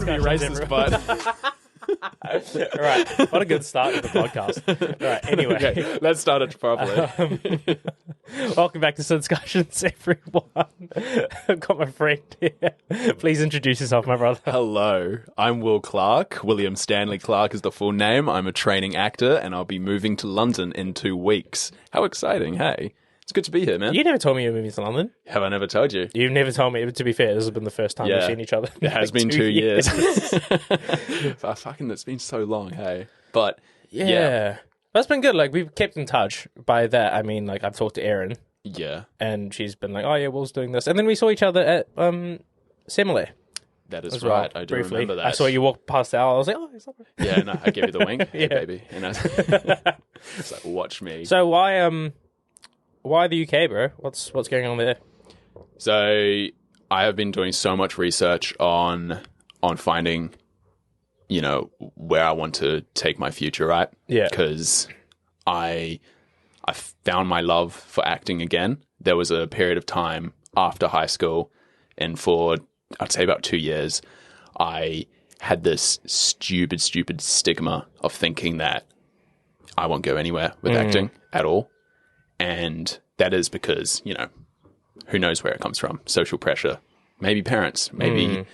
be racist, but... Right, what a good start to the podcast. Right, anyway. Okay, let's start it properly. Welcome back to Sidscussions, everyone. I've got my friend here. Please introduce yourself, my brother. Hello, I'm Will Clark. William Stanley Clark is the full name. I'm a training actor, and I'll be moving to London in 2 weeks. How exciting, hey? It's good to be here, man. You never told me you were moving to London. Have I never told you? You've never told me. To be fair, this has been the first time we've seen each other. It has been 2 years. Fucking, it's been so long, hey? But, yeah. That's been good. Like, we've kept in touch. By that, I mean, like, I've talked to Erin. Yeah. And she's been like, oh, yeah, Will's doing this. And then we saw each other at Semele. That is right. I do remember that. I saw you walk past the aisle. I was like, oh, it's not Yeah, no, I gave you the wink. Yeah. Baby. And I it's like, watch me. So why the UK, bro? What's going on there? So I have been doing so much research on finding, you know, where I want to take my future, right? Yeah. Because I found my love for acting again. There was a period of time after high school, and for I'd say about 2 years, I had this stupid stigma of thinking that I won't go anywhere with acting at all. And that is because, you know, who knows where it comes from? Social pressure. Maybe parents. Maybe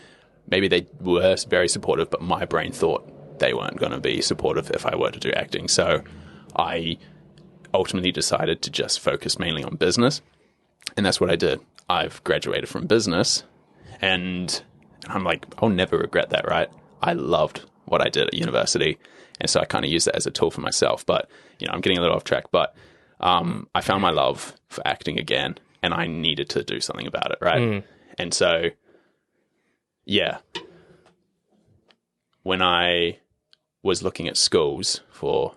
they were very supportive, but my brain thought they weren't going to be supportive if I were to do acting. So I ultimately decided to just focus mainly on business. And that's what I did. I've graduated from business, and I'm like, I'll never regret that, right? I loved what I did at university. And so I kind of used that as a tool for myself. But, you know, I'm getting a little off track, but I found my love for acting again, and I needed to do something about it, right? And so, yeah, when I was looking at schools for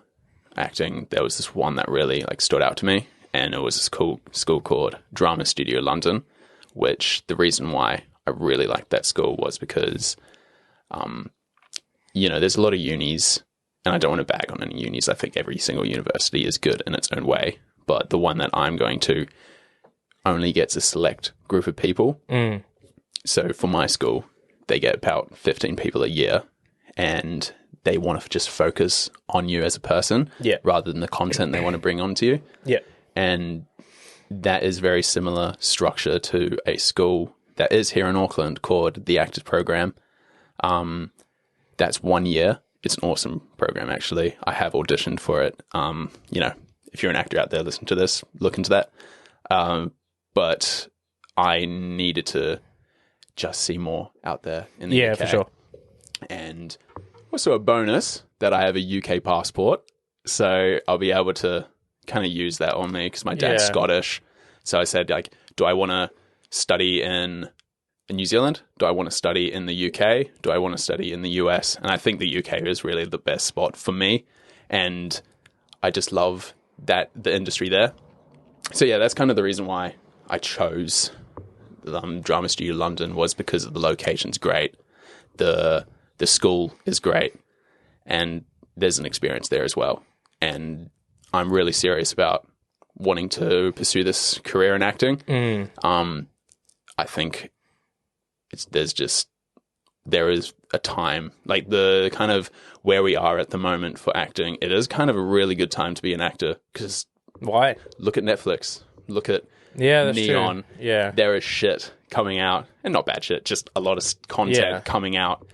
acting, there was this one that really like stood out to me, and it was this cool school called Drama Studio London, which the reason why I really liked that school was because, you know, there's a lot of unis. And I don't want to bag on any unis. I think every single university is good in its own way. But the one that I'm going to only gets a select group of people. So for my school, they get about 15 people a year. And they want to just focus on you as a person rather than the content they want to bring onto you. Yeah. And that is very similar structure to a school that is here in Auckland called the Actors Program. That's 1 year. It's an awesome program, actually. I have auditioned for it. You know, if you're an actor out there, listen to this, look into that. But I needed to just see more out there in the UK. Yeah, for sure. And also a bonus that I have a UK passport. So I'll be able to kind of use that on me because my dad's Scottish. So I said, like, do I want to study in New Zealand? Do I want to study in the UK? Do I want to study in the US? And I think the UK is really the best spot for me. And I just love the industry there. So yeah, that's kind of the reason why I chose Drama Studio London, was because of the location's great. The school is great. And there's an experience there as well. And I'm really serious about wanting to pursue this career in acting. I think there is a time, like the kind of where we are at the moment for acting, it is kind of a really good time to be an actor because why? Look at Netflix, look at that's Neon. True. Yeah. There is shit coming out, and not bad shit, just a lot of content coming out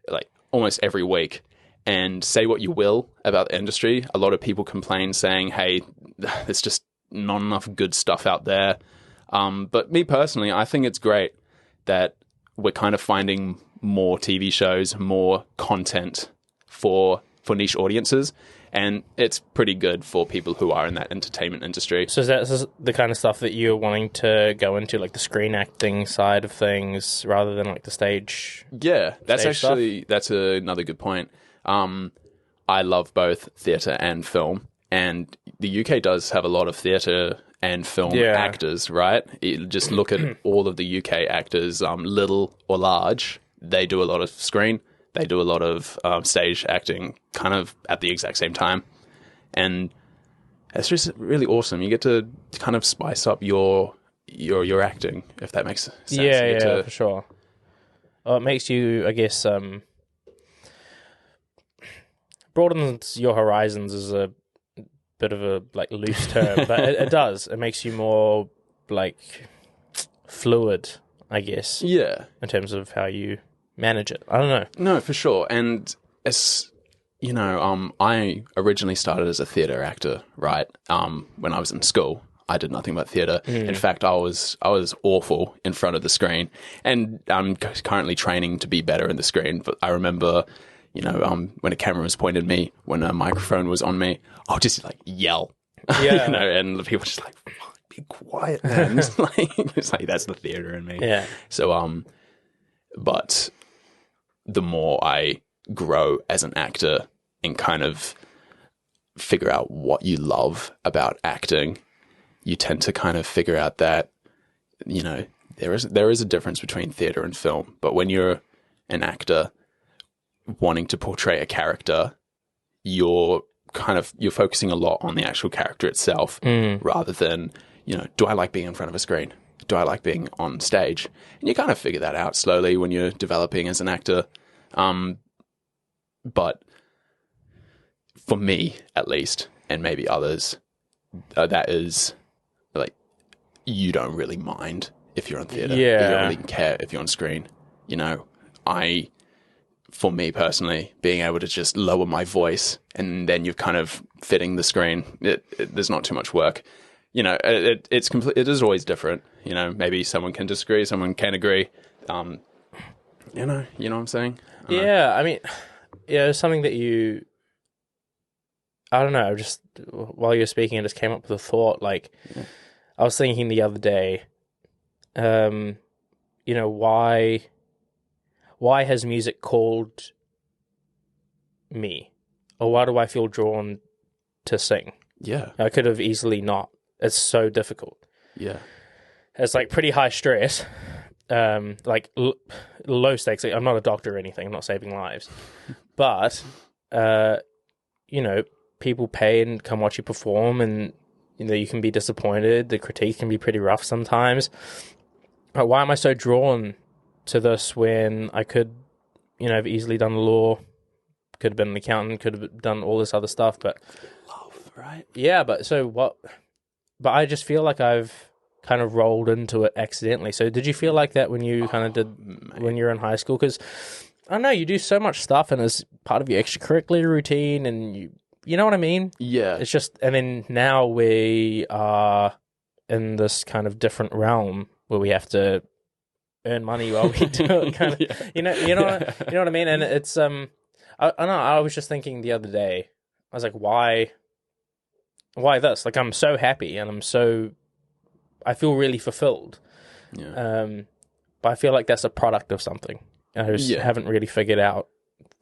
like almost every week. And say what you will about the industry, a lot of people complain saying, hey, there's just not enough good stuff out there. But me personally, I think it's great that we're kind of finding more TV shows, more content for niche audiences, and it's pretty good for people who are in that entertainment industry. So is that the kind of stuff that you're wanting to go into, like the screen acting side of things, rather than like the stage? Yeah, that's another good point. I love both theatre and film, and the UK does have a lot of theatre and film actors, right? You just look at all of the UK actors, little or large. They do a lot of screen. They do a lot of stage acting kind of at the exact same time. And it's just really awesome. You get to kind of spice up your acting, if that makes sense. Yeah, for sure. Well, it makes you, I guess, broadens your horizons is a bit of a like loose term, but it does. It makes you more like fluid, I guess. Yeah. In terms of how you manage it. I don't know. No, for sure. And it's, I originally started as a theatre actor, right? When I was in school, I did nothing but theatre. In fact, I was awful in front of the screen, and I'm currently training to be better in the screen. But I remember, when a camera was pointed at me, when a microphone was on me, I'll just like yell, Yeah. and the people just like, "Fuck, be quiet, man." It's like that's the theatre in me. Yeah. So, but the more I grow as an actor and kind of figure out what you love about acting, you tend to kind of figure out that, there is a difference between theatre and film. But when you're an actor wanting to portray a character, you're focusing a lot on the actual character itself rather than, do I like being in front of a screen? Do I like being on stage? And you kind of figure that out slowly when you're developing as an actor. But for me, at least, and maybe others, that is like, you don't really mind if you're on theatre. Yeah. You don't really care if you're on screen. For me personally, being able to just lower my voice and then you're kind of fitting the screen, there's not too much work. It is always different. Maybe someone can disagree, someone can agree. You know what I'm saying? I mean, it's something that I don't know, just while you were speaking, I just came up with a thought. Like, I was thinking the other day, why has music called me? Or why do I feel drawn to sing? Yeah. I could have easily not. It's so difficult. Yeah. It's like pretty high stress, like low stakes. Like, I'm not a doctor or anything. I'm not saving lives. But, people pay and come watch you perform, and, you can be disappointed. The critique can be pretty rough sometimes. But why am I so drawn to this when I could, have easily done law, could have been an accountant, could have done all this other stuff, but... Love, right? Yeah, but so what... But I just feel like I've kind of rolled into it accidentally. So did you feel like that when you kind of did, when you were in high school? Because, I don't know, you do so much stuff and as part of your extracurricular routine and you know what I mean? Yeah. It's just, and then now we are in this kind of different realm where we have to earn money while we do it, kind of, you know what I mean? And it's, I don't know, I was just thinking the other day, I was like, why this? Like, I'm so happy and I feel really fulfilled. Yeah. But I feel like that's a product of something. I just haven't really figured out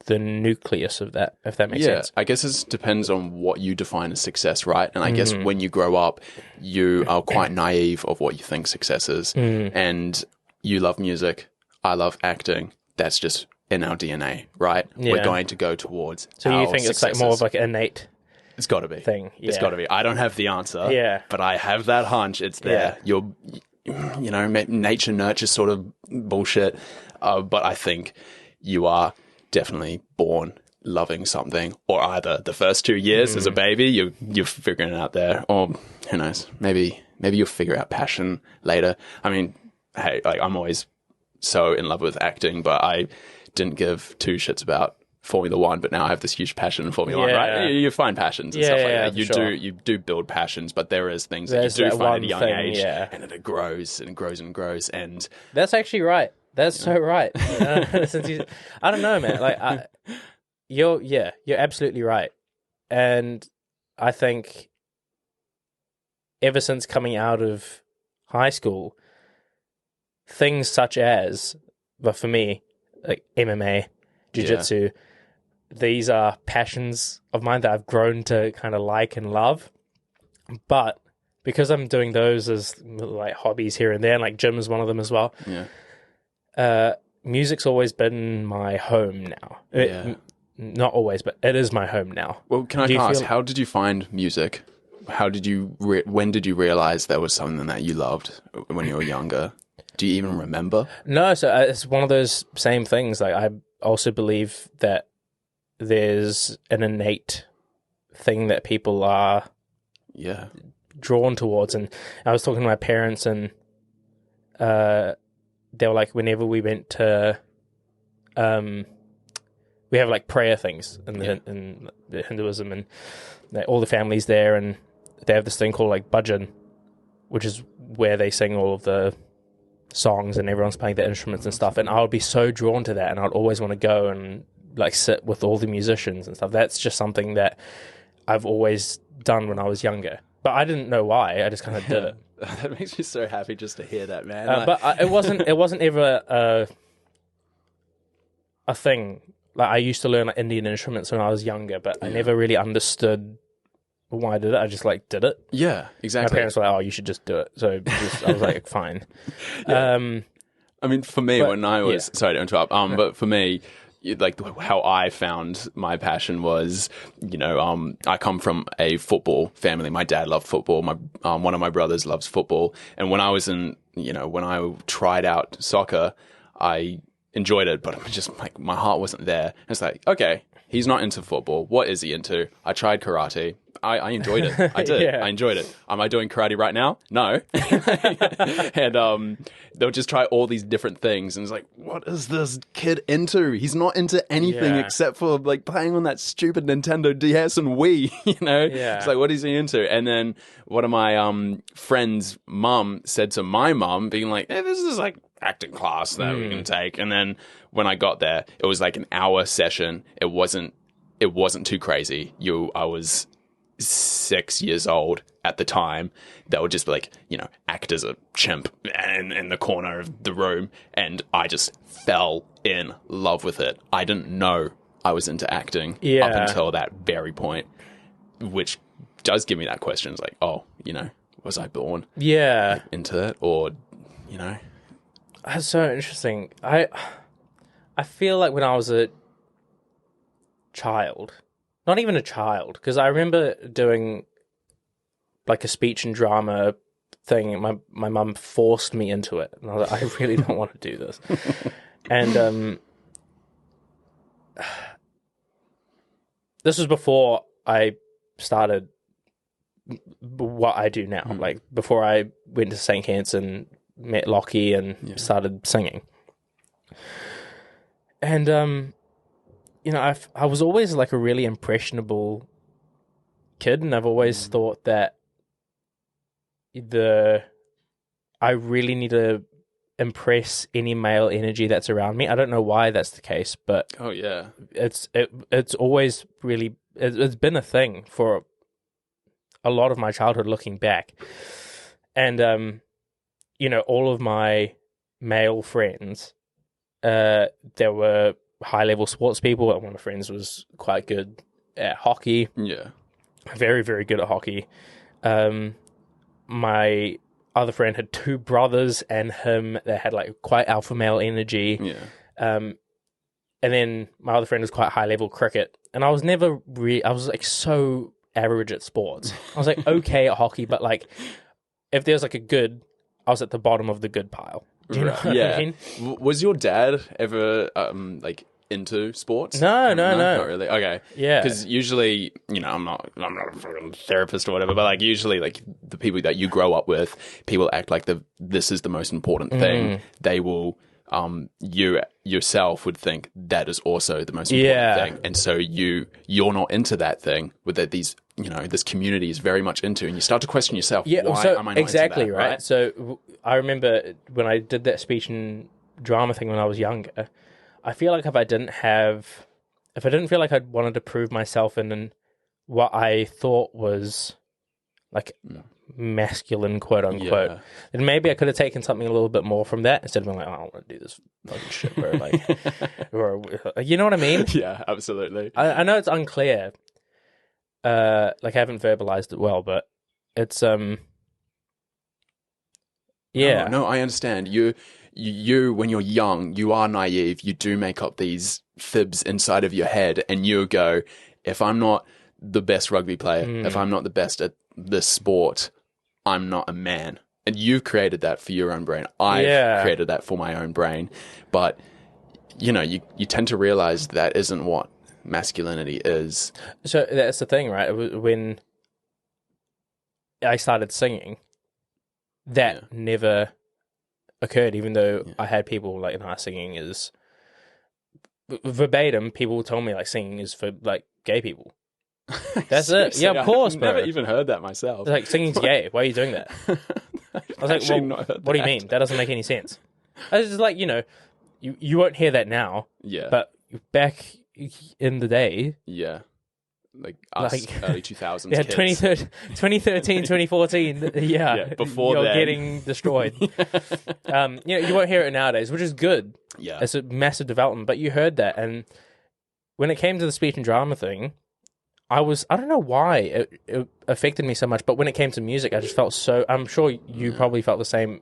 the nucleus of that, if that makes sense. I guess it depends on what you define as success, right? And I guess when you grow up, you are quite naive of what you think success is. And you love music, I love acting. That's just in our DNA, right? Yeah. We're going to go towards So our you think successes. it's like more of like an innate It's got to be thing? It's got to be. I don't have the answer. Yeah. But I have that hunch. It's there. Nature nurture sort of bullshit. But I think you are definitely born loving something, or either the first 2 years as a baby, you're figuring it out there, or who knows, maybe you'll figure out passion later. I mean, hey, like, I'm always so in love with acting, but I didn't give two shits about Formula One, but now I have this huge passion in Formula One, right? You find passions and stuff like that. You do build passions, but there is things that you do find at a young age, and then it grows and grows and grows. And that's actually right. That's so right. I don't know, man. Like, you're absolutely right. And I think ever since coming out of high school, things such as, but for me, like MMA, jiu-jitsu, these are passions of mine that I've grown to kind of like and love. But because I'm doing those as like hobbies here and there, and like gym is one of them as well. Music's always been my home now. Not always, but it is my home now. Well, can I ask, how did you find music? How did you when did you realize there was something that you loved when you were younger? Do you even remember? No, so it's one of those same things. Like, I also believe that there's an innate thing that people are drawn towards. And I was talking to my parents, and they were like, whenever we went to, we have like prayer things in the Hinduism, and all the families there, and they have this thing called like bhajan, which is where they sing all of the songs and everyone's playing the instruments and stuff. And I would be so drawn to that, and I'd always want to go and like sit with all the musicians and stuff. That's just something that I've always done when I was younger, but I didn't know why. I just kind of did it. That makes me so happy just to hear that, man. But it wasn't ever a thing. Like, I used to learn like Indian instruments when I was younger, but I never really understood why I did it. I just like did it. Yeah, exactly. My parents were like, "Oh, you should just do it." So I was like, "Fine." Yeah. I mean, for me, when I was sorry to interrupt, but for me, like how I found my passion was, I come from a football family. My dad loved football. My one of my brothers loves football, and when I was when I tried out soccer, I enjoyed it, but it was just like my heart wasn't there. And it's like, okay, he's not into football. What is he into? I tried karate. I enjoyed it. I did. I enjoyed it. Am I doing karate right now? No. And they'll just try all these different things, and it's like, what is this kid into? He's not into anything except for like playing on that stupid Nintendo DS and Wii. It's like, what is he into? And then one of my friends' mum said to my mum, being like, hey, this is like acting class that we can take. And then when I got there, it was like an hour session. It wasn't too crazy. I was 6 years old at the time. They would just be like, act as a chimp in the corner of the room, and I just fell in love with it. I didn't know I was into acting up until that very point, which does give me that question. It's like, oh, was I born into it, or That's so interesting. I feel like when I was a child, not even a child, because I remember doing like a speech and drama thing, and my mum forced me into it, and I was like, I really don't want to do this. And this was before I started what I do now, like before I went to St. Kitts and met Lockie and started singing. And I was always like a really impressionable kid, and I've always thought that I really need to impress any male energy that's around me. I don't know why that's the case, but it's always really it's been a thing for a lot of my childhood looking back. And all of my male friends, there were high-level sports people. One of my friends was quite good at hockey. Yeah. Very, very good at hockey. My other friend had two brothers and him that had like quite alpha male energy. Yeah. And then my other friend was quite high-level cricket. And I was never I was like so average at sports. I was like okay at hockey, but like if there's like a good, I was at the bottom of the good pile. Do you know what I mean? Was your dad ever like into sports? No, not really. Okay, yeah. Because usually, I'm not a fucking therapist or whatever, but like usually, like the people that you grow up with, people act like this is the most important thing. They will. You yourself would think that is also the most important thing, and so you're not into that thing with that these this community is very much into, and you start to question yourself. Why am I not exactly into that, right? So I remember when I did that speech and drama thing when I was younger. I feel like if I didn't feel like I wanted to prove myself in what I thought was like masculine, quote unquote, then maybe I could have taken something a little bit more from that instead of being like, oh, I don't want to do this fucking shit, bro. Like, or, you know what I mean? Yeah, absolutely. I know it's unclear. Like I haven't verbalized it well, but it's yeah. No, I understand. You when you're young, you are naive. You do make up these fibs inside of your head, and you go, if I'm not the best rugby player, if I'm not the best at this sport, I'm not a man. And you've created that for your own brain. I've created that for my own brain. But, you tend to realize that isn't what masculinity is. So that's the thing, right? When I started singing, that never occurred, even though I had people like, singing is verbatim. People told me like singing is for like gay people. That's it. Yeah, of course, I've bro. never even heard that myself. It's like, singing's gay. Why are you doing that? I was like, well, what do you mean? That doesn't make any sense. I was just like, you won't hear that now. Yeah. But back in the day. Yeah. Like us, early 2000s Yeah, kids. 2013, 2014. Yeah. Before you're then. getting destroyed. You won't hear it nowadays, which is good. Yeah. It's a massive development. But you heard that. And when it came to the speech and drama thing, I don't know why it affected me so much, but when it came to music, I just felt so, I'm sure you probably felt the same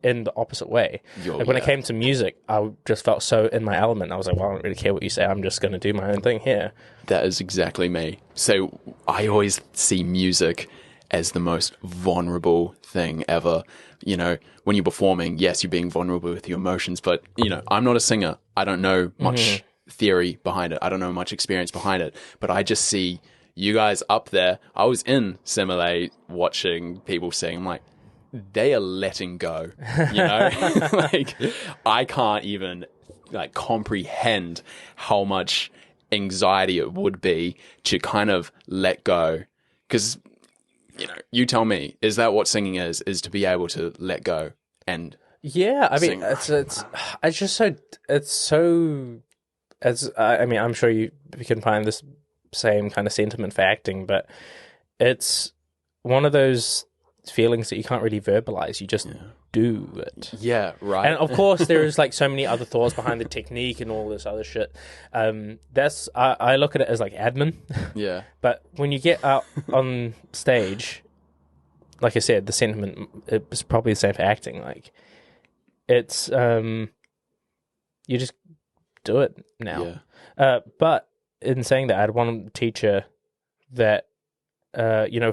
in the opposite way. When it came to music, I just felt so in my element. I was like, well, I don't really care what you say. I'm just going to do my own thing here. That is exactly me. So I always see music as the most vulnerable thing ever. When you're performing, yes, you're being vulnerable with your emotions, but, I'm not a singer. I don't know much theory behind it. I don't know much experience behind it, but I just see you guys up there. I was in Simile watching people sing. I'm like, they are letting go, like I can't even like comprehend how much anxiety it would be to kind of let go. Because, you tell me, is that what singing is to be able to let go and sing? It's just so, it's so, I'm sure you can find this same kind of sentiment for acting, but it's one of those feelings that you can't really verbalize. You just do it. Yeah, right. And of course, there is like so many other thoughts behind the technique and all this other shit. I look at it as like admin. Yeah. But when you get out on stage, like I said, the sentiment is probably the same for acting. Like, it's you just do it now. Yeah. But in saying that, I had one teacher that.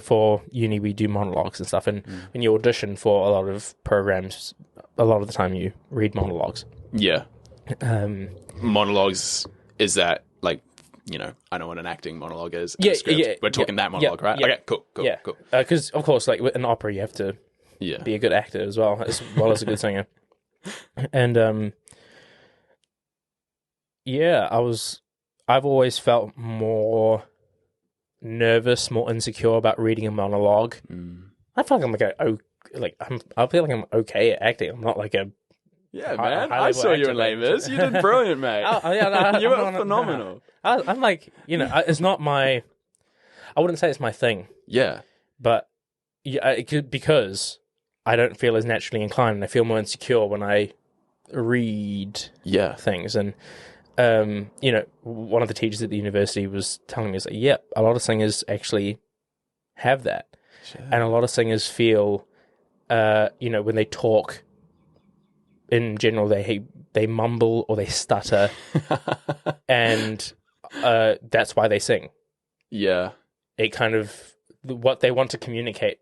For uni we do monologues and stuff, and when you audition for a lot of programs, a lot of the time you read monologues. Yeah. Monologues, is that like, I know what an acting monologue is. Yeah. We're talking that monologue, right? Yeah. Okay, cool. Because of course, like in opera, you have to be a good actor as well as a good singer. And I've always felt more nervous, more insecure about reading a monologue. I feel like I feel like I'm okay at acting. I'm not like a man. I saw you in Les Mis. You did brilliant, mate. You were phenomenal. I'm like, it's not my. I wouldn't say it's my thing. Yeah, but because I don't feel as naturally inclined, and I feel more insecure when I read things. And one of the teachers at the university was telling me, a lot of singers actually have that. Sure. And a lot of singers feel, when they talk in general, they mumble or they stutter, and that's why they sing. Yeah. It kind of, what they want to communicate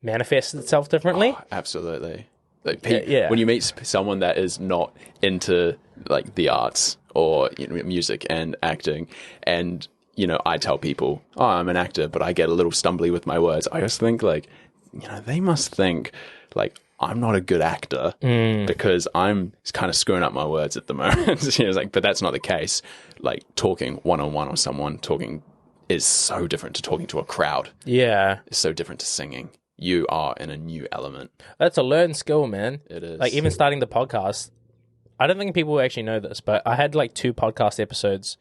manifests itself differently. Oh, absolutely. Like, when you meet someone that is not into like the arts or music and acting, and I tell people, oh, I'm an actor, but I get a little stumbly with my words. I just think like, they must think like I'm not a good actor because I'm kind of screwing up my words at the moment. But that's not the case. Like talking one-on-one with someone, talking is so different to talking to a crowd. Yeah, it's so different to singing. You are in a new element. That's a learned skill, man. It is. Like even starting the podcast, I don't think people actually know this, but I had like 2 podcast episodes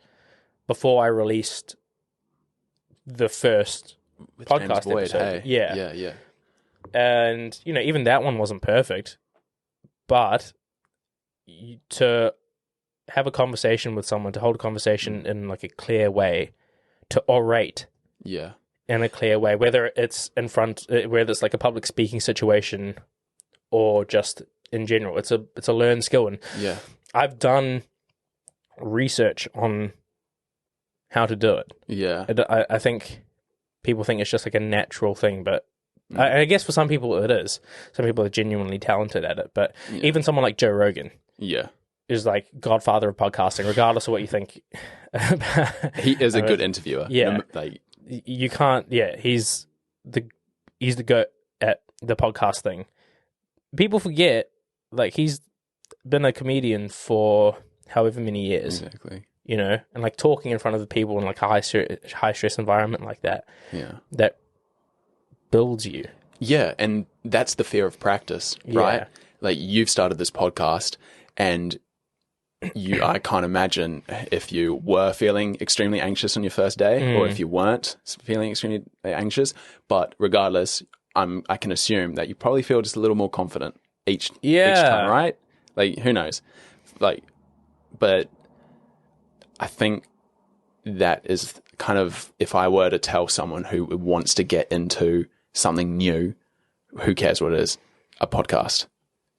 before I released the first with podcast Boyd, episode. hey. Yeah. And, even that one wasn't perfect, but to have a conversation with someone, to hold a conversation in like a clear way, to orate. Yeah. In a clear way, whether it's whether it's like a public speaking situation or just in general, it's a learned skill. And I've done research on how to do it. Yeah, I think people think it's just like a natural thing, but I guess for some people it is. Some people are genuinely talented at it, but even someone like Joe Rogan, is like godfather of podcasting, regardless of what you think. He is a good interviewer. Yeah. Like, you can't. Yeah, he's the goat at the podcast thing. People forget, like, he's been a comedian for however many years. exactly. You know, and like talking in front of the people in like a high stress environment like that. Yeah. That builds you. Yeah, and that's the fear of practice, right? Yeah. Like, you've started this podcast, and I can't imagine if you were feeling extremely anxious on your first day, or if you weren't feeling extremely anxious. But regardless, I can assume that you probably feel just a little more confident each time, right? Like, who knows? Like, but I think that is kind of, if I were to tell someone who wants to get into something new, who cares what it is, a podcast,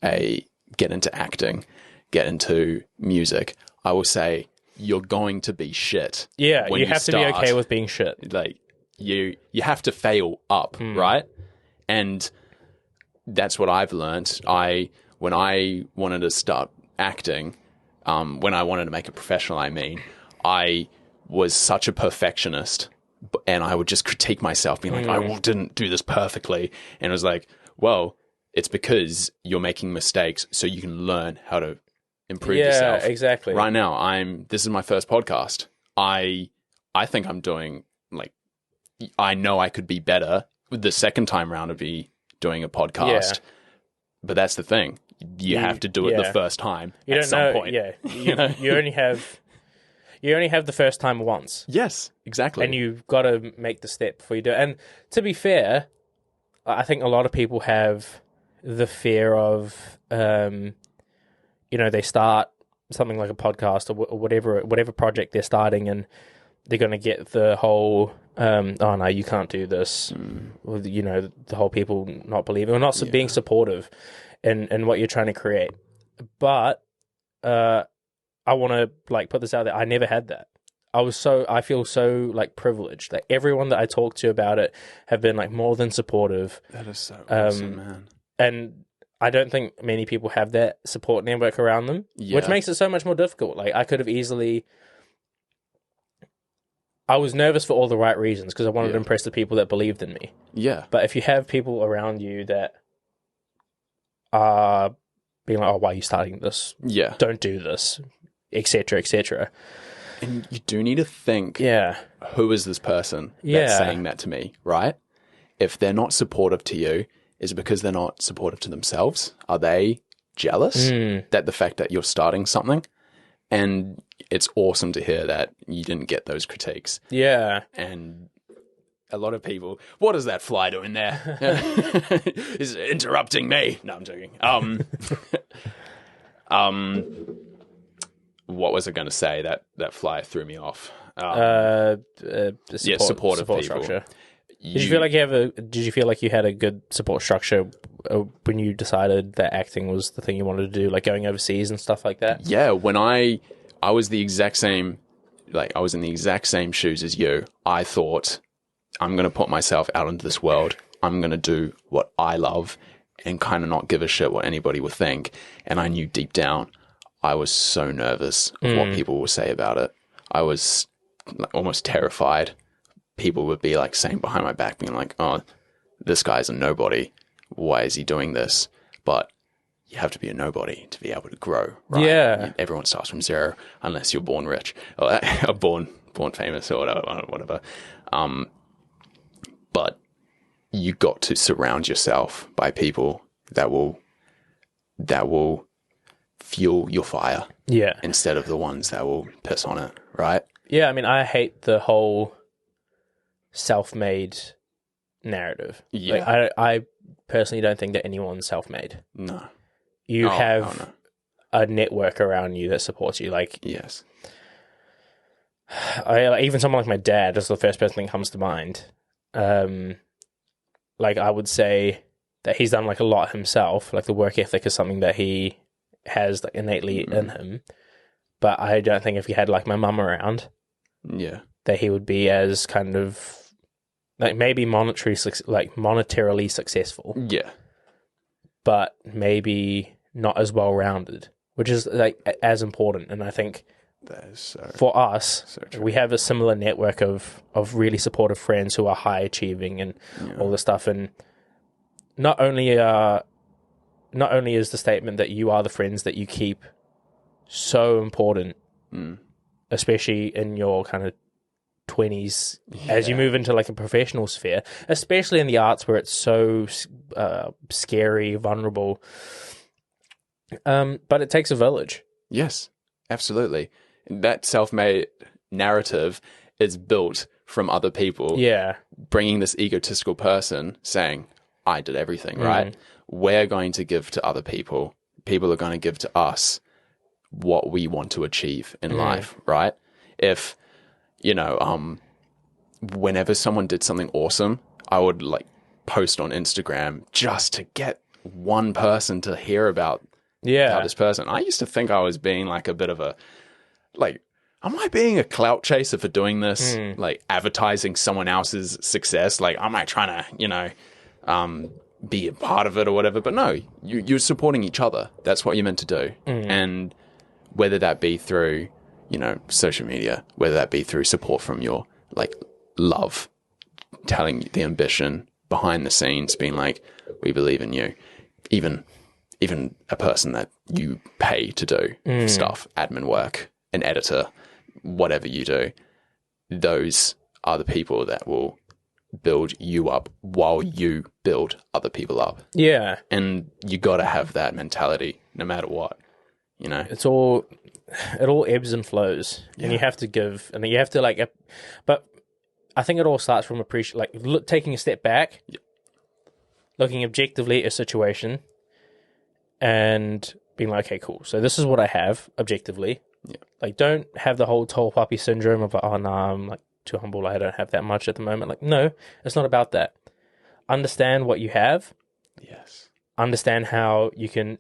get into acting, get into music, I will say you're going to be shit. Yeah, when you have to be okay with being shit. Like, you have to fail up, right? And that's what I've learned. When I wanted to start acting, when I wanted to make it professional, I was such a perfectionist, and I would just critique myself, being like, I didn't do this perfectly. And it was like, well, it's because you're making mistakes so you can learn how to improve yourself. Yeah, exactly. Right now, this is my first podcast. I think I'm doing, like, I know I could be better. The second time round would be doing a podcast. Yeah. But that's the thing. You have to do it the first time at some point. Yeah. You only have the first time once. Yes, exactly. And you've got to make the step before you do it. And to be fair, I think a lot of people have the fear of, they start something like a podcast or whatever project they're starting, and they're going to get the whole, oh no, you can't do this. The whole people not believing or not being supportive in what you're trying to create. But I want to, like, put this out there. I never had that. I feel so, like, privileged. Like, everyone that I talk to about it have been, like, more than supportive. That is so awesome, man. And I don't think many people have that support network around them, which makes it so much more difficult. Like, I could have easily... I was nervous for all the right reasons because I wanted to impress the people that believed in me. Yeah. But if you have people around you that are being like, oh, why are you starting this? Yeah. Don't do this, etc., etc. And you do need to think, who is this person that's saying that to me, right? If they're not supportive to you, is it because they're not supportive to themselves? Are they jealous that the fact that you're starting something? And it's awesome to hear that you didn't get those critiques. Yeah. And a lot of people, what is that fly doing there? Is it interrupting me? No, I'm joking. What was I going to say? That fly threw me off. Supportive people. Structure. Did you feel like you had a good support structure when you decided that acting was the thing you wanted to do, like going overseas and stuff like that? Yeah, when I was the exact same, like, I was in the exact same shoes as you. I thought, I'm going to put myself out into this world. I'm going to do what I love and kind of not give a shit what anybody would think. And I knew deep down, I was so nervous of what people will say about it. I was, like, almost terrified. People would be, like, saying behind my back, being like, oh, this guy's a nobody. Why is he doing this? But you have to be a nobody to be able to grow, right? Yeah. Everyone starts from zero unless you're born rich or born famous or whatever. But you got to surround yourself by people that will fuel your fire. Yeah. Instead of the ones that will piss on it, right? Yeah, I mean, I hate the whole self-made narrative. Yeah. Like, I personally don't think that anyone's self-made. No. You have a network around you that supports you. Like, yes. Even someone like my dad is the first person that comes to mind. Like, I would say that he's done, like, a lot himself. Like, the work ethic is something that he has, like, innately in him. But I don't think if he had, like, my mum around, that he would be as kind of, like, maybe monetarily successful. Yeah. But maybe not as well-rounded. which is like as important. And I think That is for us, so true. we have a similar network of really supportive friends who are high achieving and all this stuff. And not only is the statement that you are the friends that you keep so important, especially in your kind of 20s, as you move into like a professional sphere, especially in the arts where it's so scary, vulnerable. But it takes a village. Yes, absolutely. That self-made narrative is built from other people. Yeah. Bringing this egotistical person saying, I did everything, right? We're going to give to other people. People are going to give to us what we want to achieve in life, right? If, whenever someone did something awesome, I would like post on Instagram just to get one person to hear about this person. I used to think I was being like a bit of a, like, am I being a clout chaser for doing this? Like advertising someone else's success? Like, am I trying to, be a part of it or whatever? But no, you're supporting each other. That's what you're meant to do. And whether that be through, social media, whether that be through support from your like love, telling the ambition behind the scenes, being like, we believe in you, even a person that you pay to do stuff, admin work, an editor, whatever you do, those are the people that will build you up while you build other people up. Yeah. And you got to have that mentality no matter what, It all ebbs and flows, and you have to give, and you have to but I think it all starts from taking a step back, looking objectively at a situation, and being like, okay, cool. So this is what I have objectively. Yeah. Like, don't have the whole tall puppy syndrome of like, oh no, I'm like too humble. I don't have that much at the moment. Like, no, it's not about that. Understand what you have. Yes. Understand how you can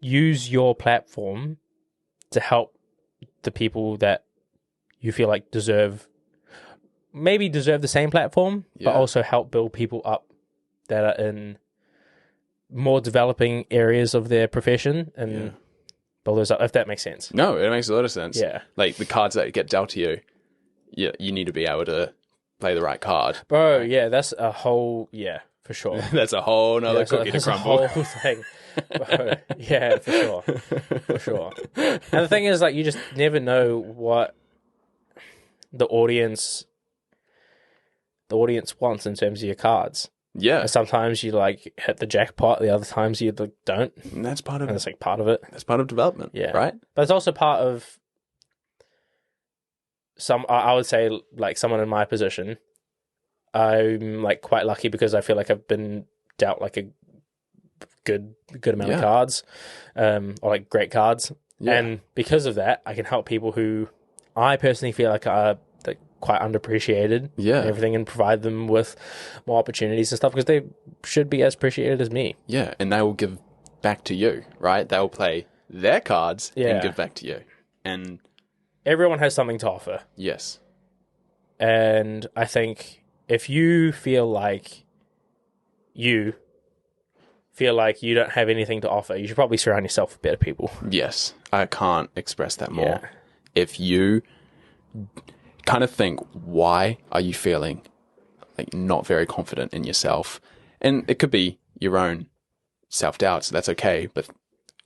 use your platform to help the people that you feel like deserve the same platform, but also help build people up that are in more developing areas of their profession and build those up, if that makes sense. No, it makes a lot of sense. Yeah. Like the cards that get dealt to you, you need to be able to play the right card. Bro, yeah, that's a whole, for sure. That's a whole nother cookie to crumble. That's a whole thing. Bro, yeah, for sure. And the thing is, like, you just never know what the audience wants in terms of your cards. Yeah. And sometimes you like hit the jackpot, the other times you like don't. And that's part of And it's like part of it. That's part of development. Yeah. Right? But it's also part of I would say, like, someone in my position. I'm like quite lucky because I feel like I've been dealt like a good amount of cards, or like great cards. And because of that, I can help people who I personally feel like are like quite underappreciated and everything, and provide them with more opportunities and stuff, because they should be as appreciated as me. Yeah, and they will give back to you, right? They will play their cards and give back to you. And everyone has something to offer. Yes. And I think if you feel like you don't have anything to offer, you should probably surround yourself with better people. Yes, I can't express that more. Yeah. If you kind of think, why are you feeling like not very confident in yourself? And it could be your own self-doubt, so that's okay. But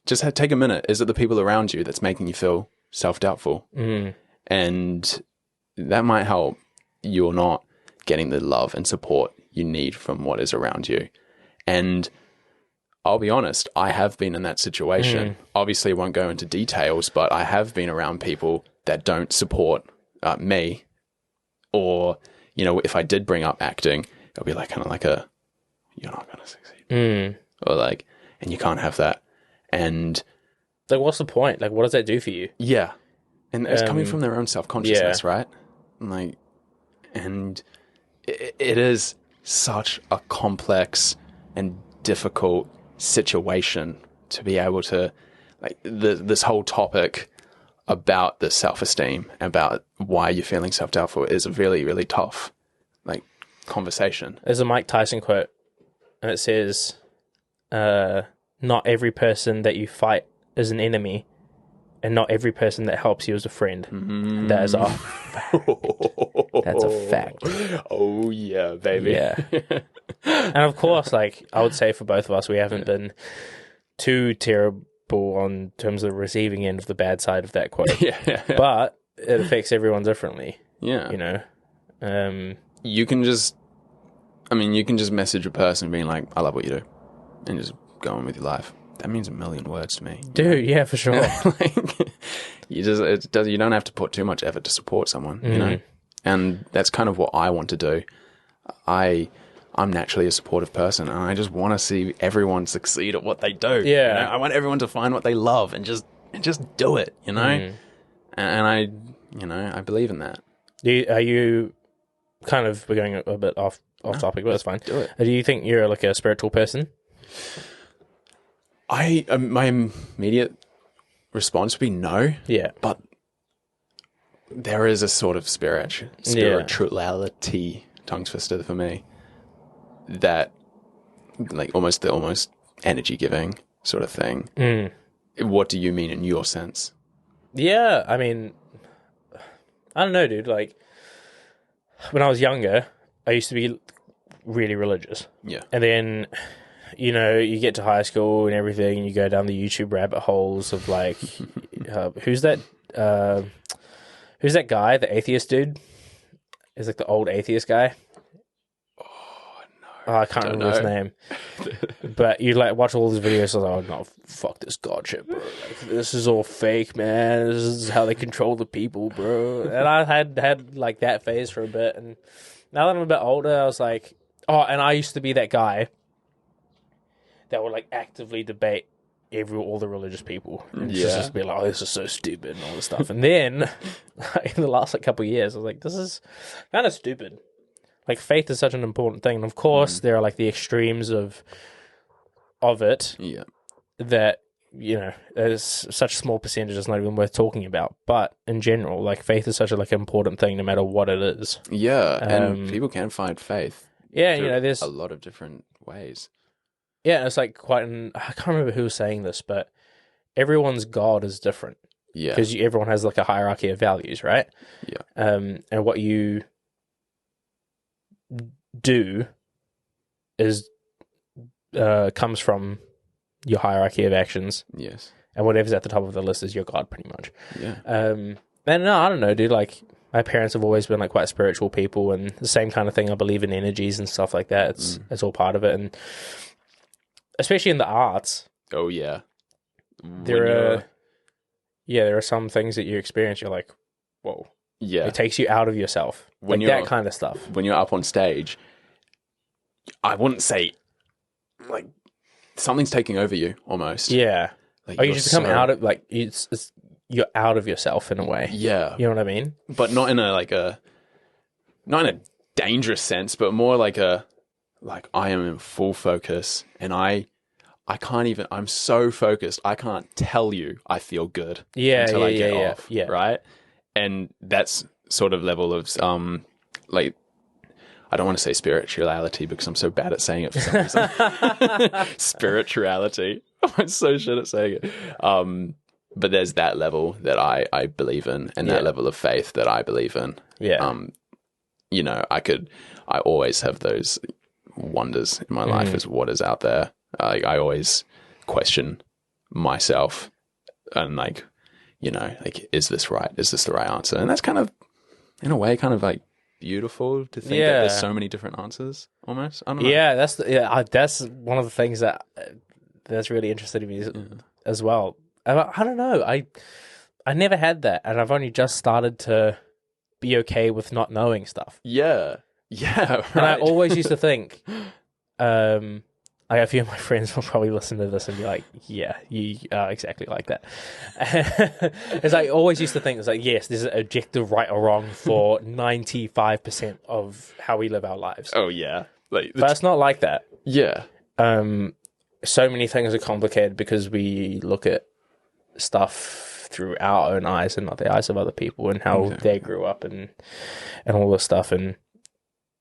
just take a minute. Is it the people around you that's making you feel self-doubtful? And that might help you're not getting the love and support you need from what is around you. And I'll be honest, I have been in that situation. Obviously, I won't go into details, but I have been around people that don't support me. Or, if I did bring up acting, it'll be like kind of like you're not going to succeed. Or like, and you can't have that. And like, what's the point? Like, what does that do for you? Yeah. And it's coming from their own self-consciousness, right? And it is such a complex and difficult situation to be able to, like, this whole topic about the self-esteem, about why you're feeling self-doubtful, is a really, really tough, like, conversation. There's a Mike Tyson quote, and it says, not every person that you fight is an enemy, and not every person that helps you is a friend. Mm. That is a fact. That's a fact. Oh yeah, baby. Yeah. And of course, like, I would say for both of us, we haven't been too terrible on terms of the receiving end of the bad side of that quote. Yeah. But it affects everyone differently, Yeah. you know? You can just message a person being like, I love what you do, and just go on with your life. That means a million words to me. Dude, yeah, for sure. Like, you don't have to put too much effort to support someone, you know? And that's kind of what I want to do. I'm naturally a supportive person, and I just want to see everyone succeed at what they do. Yeah. You know? I want everyone to find what they love and just do it, you know? And I believe in that. Are you kind of, we're going a bit off topic, but that's fine. Do it. Do you think you're like a spiritual person? My immediate response would be no. Yeah. But there is a sort of spirituality, tongue twister for me, that like almost energy giving sort of thing. What do you mean in your sense? Yeah, I mean, I don't know, dude. Like, when I was younger, I used to be really religious. Yeah. And then, you know, you get to high school and everything, and you go down the YouTube rabbit holes of like, who's that guy, the atheist dude? Is like the old atheist guy. Oh, I can't remember his name. But you like watch all these videos, like, oh no, fuck this god shit, bro. Like, this is all fake, man. This is how they control the people, bro. And I had like that phase for a bit, and now that I'm a bit older, I was like, oh, and I used to be that guy that would like actively debate all the religious people, and just be like, oh, this is so stupid and all this stuff. And then in the last like couple of years, I was like, this is kind of stupid. Like, faith is such an important thing, and of course there are like the extremes of it. Yeah. That, you know, there's such a small percentage it's not even worth talking about. But in general, like, faith is such a like important thing no matter what it is. Yeah, and people can find faith. Yeah, you know, there's a lot of different ways. Yeah, it's like I can't remember who was saying this, but everyone's God is different. Yeah. Because everyone has like a hierarchy of values, right? Yeah. And what you do is comes from your hierarchy of actions. Yes. And whatever's at the top of the list is your God, pretty much. Yeah. And no, I don't know, dude. Like, my parents have always been like quite spiritual people, and the same kind of thing. I believe in energies and stuff like that. It's all part of it, and especially in the arts. Oh yeah. There are some things that you experience. You're like, whoa. Yeah. It takes you out of yourself. Like that kind of stuff. When you're up on stage, I wouldn't say like something's taking over you almost. Yeah. Like, you just come out of like you're out of yourself in a way. Yeah. You know what I mean? But not in a dangerous sense, but more like I am in full focus, and I can't even, I'm so focused, I can't tell you I feel good until I get off. Yeah. Right? And that's sort of level of like, I don't want to say spirituality because I'm so bad at saying it for some reason. Spirituality. I'm so shit at saying it. But there's that level that I believe in, and that level of faith that I believe in. Yeah. You know, I always have those wonders in my life as what is out there. I always question myself and like, you know, like, is this right? Is this the right answer? And that's kind of, in a way, kind of like beautiful to think that there's so many different answers almost. I don't know. Yeah, that's one of the things that's really interesting to me as well. I don't know. I never had that, and I've only just started to be okay with not knowing stuff. Yeah. Yeah. Right. And I always used to think, a few of my friends will probably listen to this and be like, yeah, you are exactly like that. As I always used to think, it's like, yes, there's an objective right or wrong for 95% of how we live our lives. Oh, yeah. Like, but it's not like that. Yeah. So many things are complicated because we look at stuff through our own eyes and not the eyes of other people, and how they grew up and all this stuff. And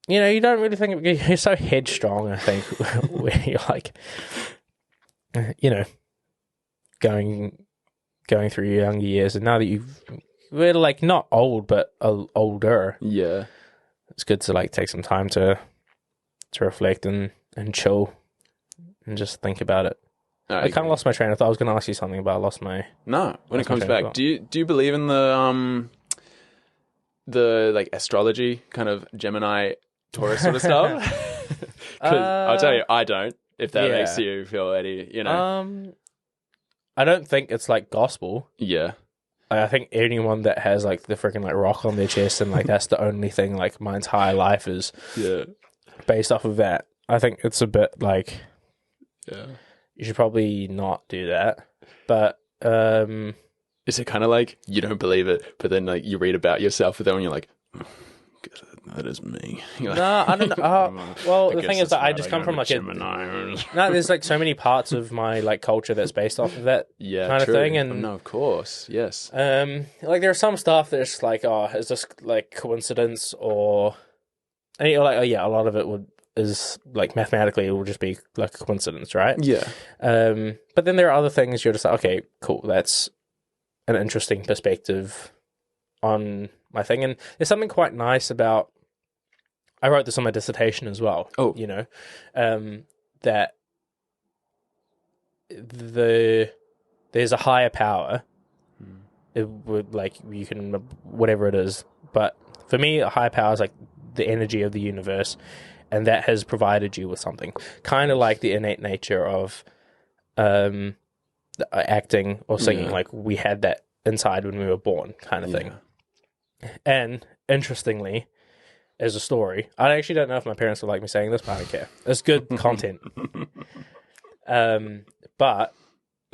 you know, you don't really think you're so headstrong, I think, where you're like, you know, going going through your younger years, and now that we're like not old but older, Yeah. it's good to like take some time to reflect and chill and just think about it. I kind of lost my train of thought. I was going to ask you something, but I lost my... No, when it comes back, do you believe in the like astrology, kind of Gemini, Taurus sort of stuff? Because I'll tell you, I don't. If that makes you feel any, you know. I don't think it's like gospel. Yeah. I think anyone that has like the freaking like rock on their chest and like that's the only thing like my entire life is based off of that. I think it's a bit like you should probably not do that. But is it kind of like you don't believe it, but then like you read about yourself with them and you're like, that is me. Like, no, I don't know. Well, the thing is that I just come from like Gemini. No, there's like so many parts of my like culture that's based off of that kind of thing, and no, of course, yes. Like there's some stuff that's like, oh, is this like coincidence or, and you're like, oh yeah, a lot of it is like mathematically it will just be like a coincidence, right? Yeah. But then there are other things you're just like, okay, cool, that's an interesting perspective on my thing, and there's something quite nice about. I wrote this on my dissertation as well. Oh, you know, that there's a higher power. It would like you can whatever it is, but for me, a higher power is like the energy of the universe, and that has provided you with something, kind of like the innate nature of acting or singing. Yeah. Like we had that inside when we were born, kind of thing. And interestingly, as a story, I actually don't know if my parents would like me saying this, but I don't care. It's good content. But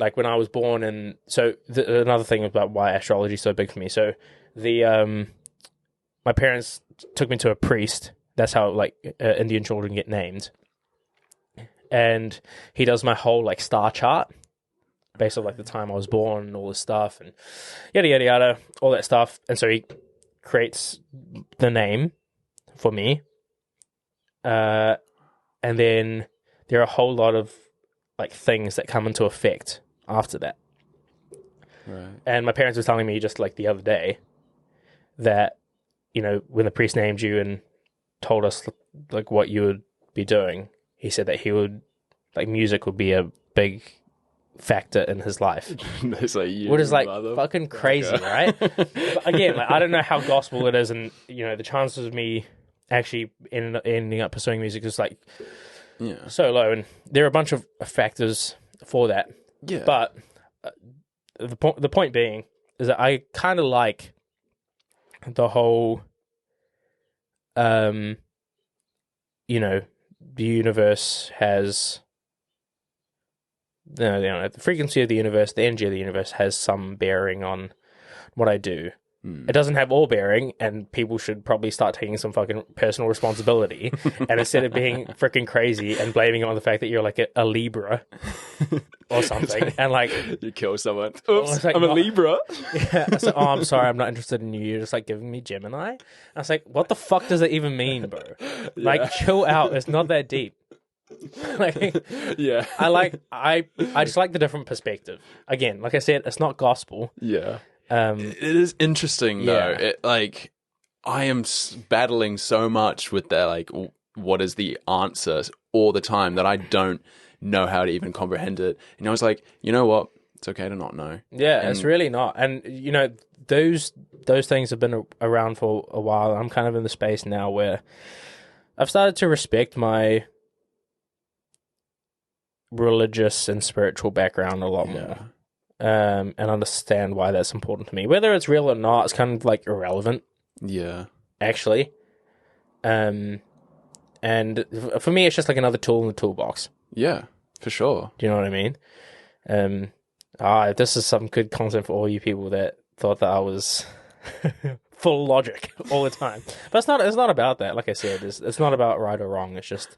like when I was born, and so another thing about why astrology is so big for me. So my parents took me to a priest. That's how like Indian children get named, and he does my whole like star chart based on like the time I was born and all this stuff and yada yada yada, all that stuff. And so he creates the name for me, and then there are a whole lot of like things that come into effect after that. Right. And my parents were telling me just like the other day that, you know, when the priest named you and told us like what you would be doing, he said that he would like music would be a big factor in his life. It's like, which is like fucking crazy, right? But again, like, I don't know how gospel it is, and you know the chances of me actually ending up pursuing music is like so low, and there are a bunch of factors for that. Yeah, but the point being is that I kind of like the whole, you know, the universe has. The frequency of the universe, the energy of the universe has some bearing on what I do. It doesn't have all bearing, and people should probably start taking some fucking personal responsibility. And instead of being freaking crazy and blaming it on the fact that you're like a Libra or something, and like you kill someone. Oops, like, I'm a Libra. Yeah, I was like, oh, I'm sorry, I'm not interested in you. You're just like giving me Gemini. I was like, what the fuck does that even mean, bro? Like, chill out. It's not that deep. Like, yeah, I just like the different perspective. Again, like I said, it's not gospel. Yeah. It is interesting though. It like I am battling so much with that. Like, what is the answer all the time that I don't know how to even comprehend it. And I was like, you know what? It's okay to not know. Yeah, it's really not. And you know, those things have been around for a while. I'm kind of in the space now where I've started to respect my religious and spiritual background a lot more. And understand why that's important to me. Whether it's real or not, it's kind of like irrelevant. Yeah. Actually. And for me, it's just like another tool in the toolbox. Yeah, for sure. Do you know what I mean? This is some good content for all you people that thought that I was full logic all the time. But it's not about that. Like I said, it's not about right or wrong. It's just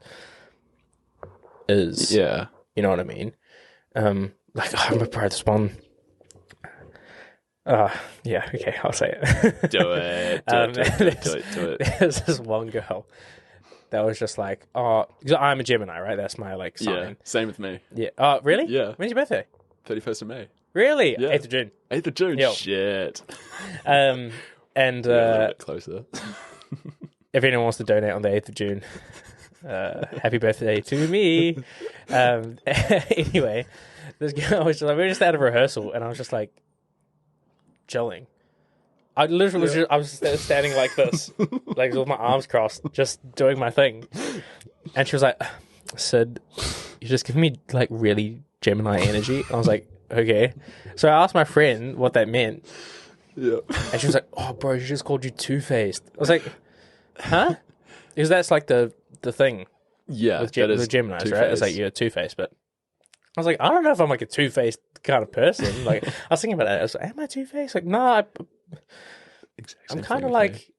is. Yeah. You know what I mean? Like, I remember this one. Yeah, okay, I'll say it. Do it. Do it. There's this one girl that was just like, oh, because I'm a Gemini, right? That's my, like, sign. Yeah, same with me. Yeah. Oh, really? Yeah. When's your birthday? 31st of May. Really? Yeah. 8th of June. 8th of June. Yep. Shit. And A little bit closer. if anyone wants to donate on the 8th of June, happy birthday to me. Anyway, this girl was just like, we were just out of rehearsal, and I was just like chilling. I literally was I was standing like this, like with my arms crossed, just doing my thing. And she was like, Sid, you're just giving me like really Gemini energy. And I was like, okay. So I asked my friend what that meant. Yeah. And she was like, oh, bro, she just called you two-faced. I was like, huh? Because that's like the thing. Yeah. With Geminis, two-faced. right? It's like you're two-faced, but I was like, I don't know if I'm like a two-faced kind of person. Like, I was thinking about it. I was like, am I two-faced? Like, no, I'm kind of like,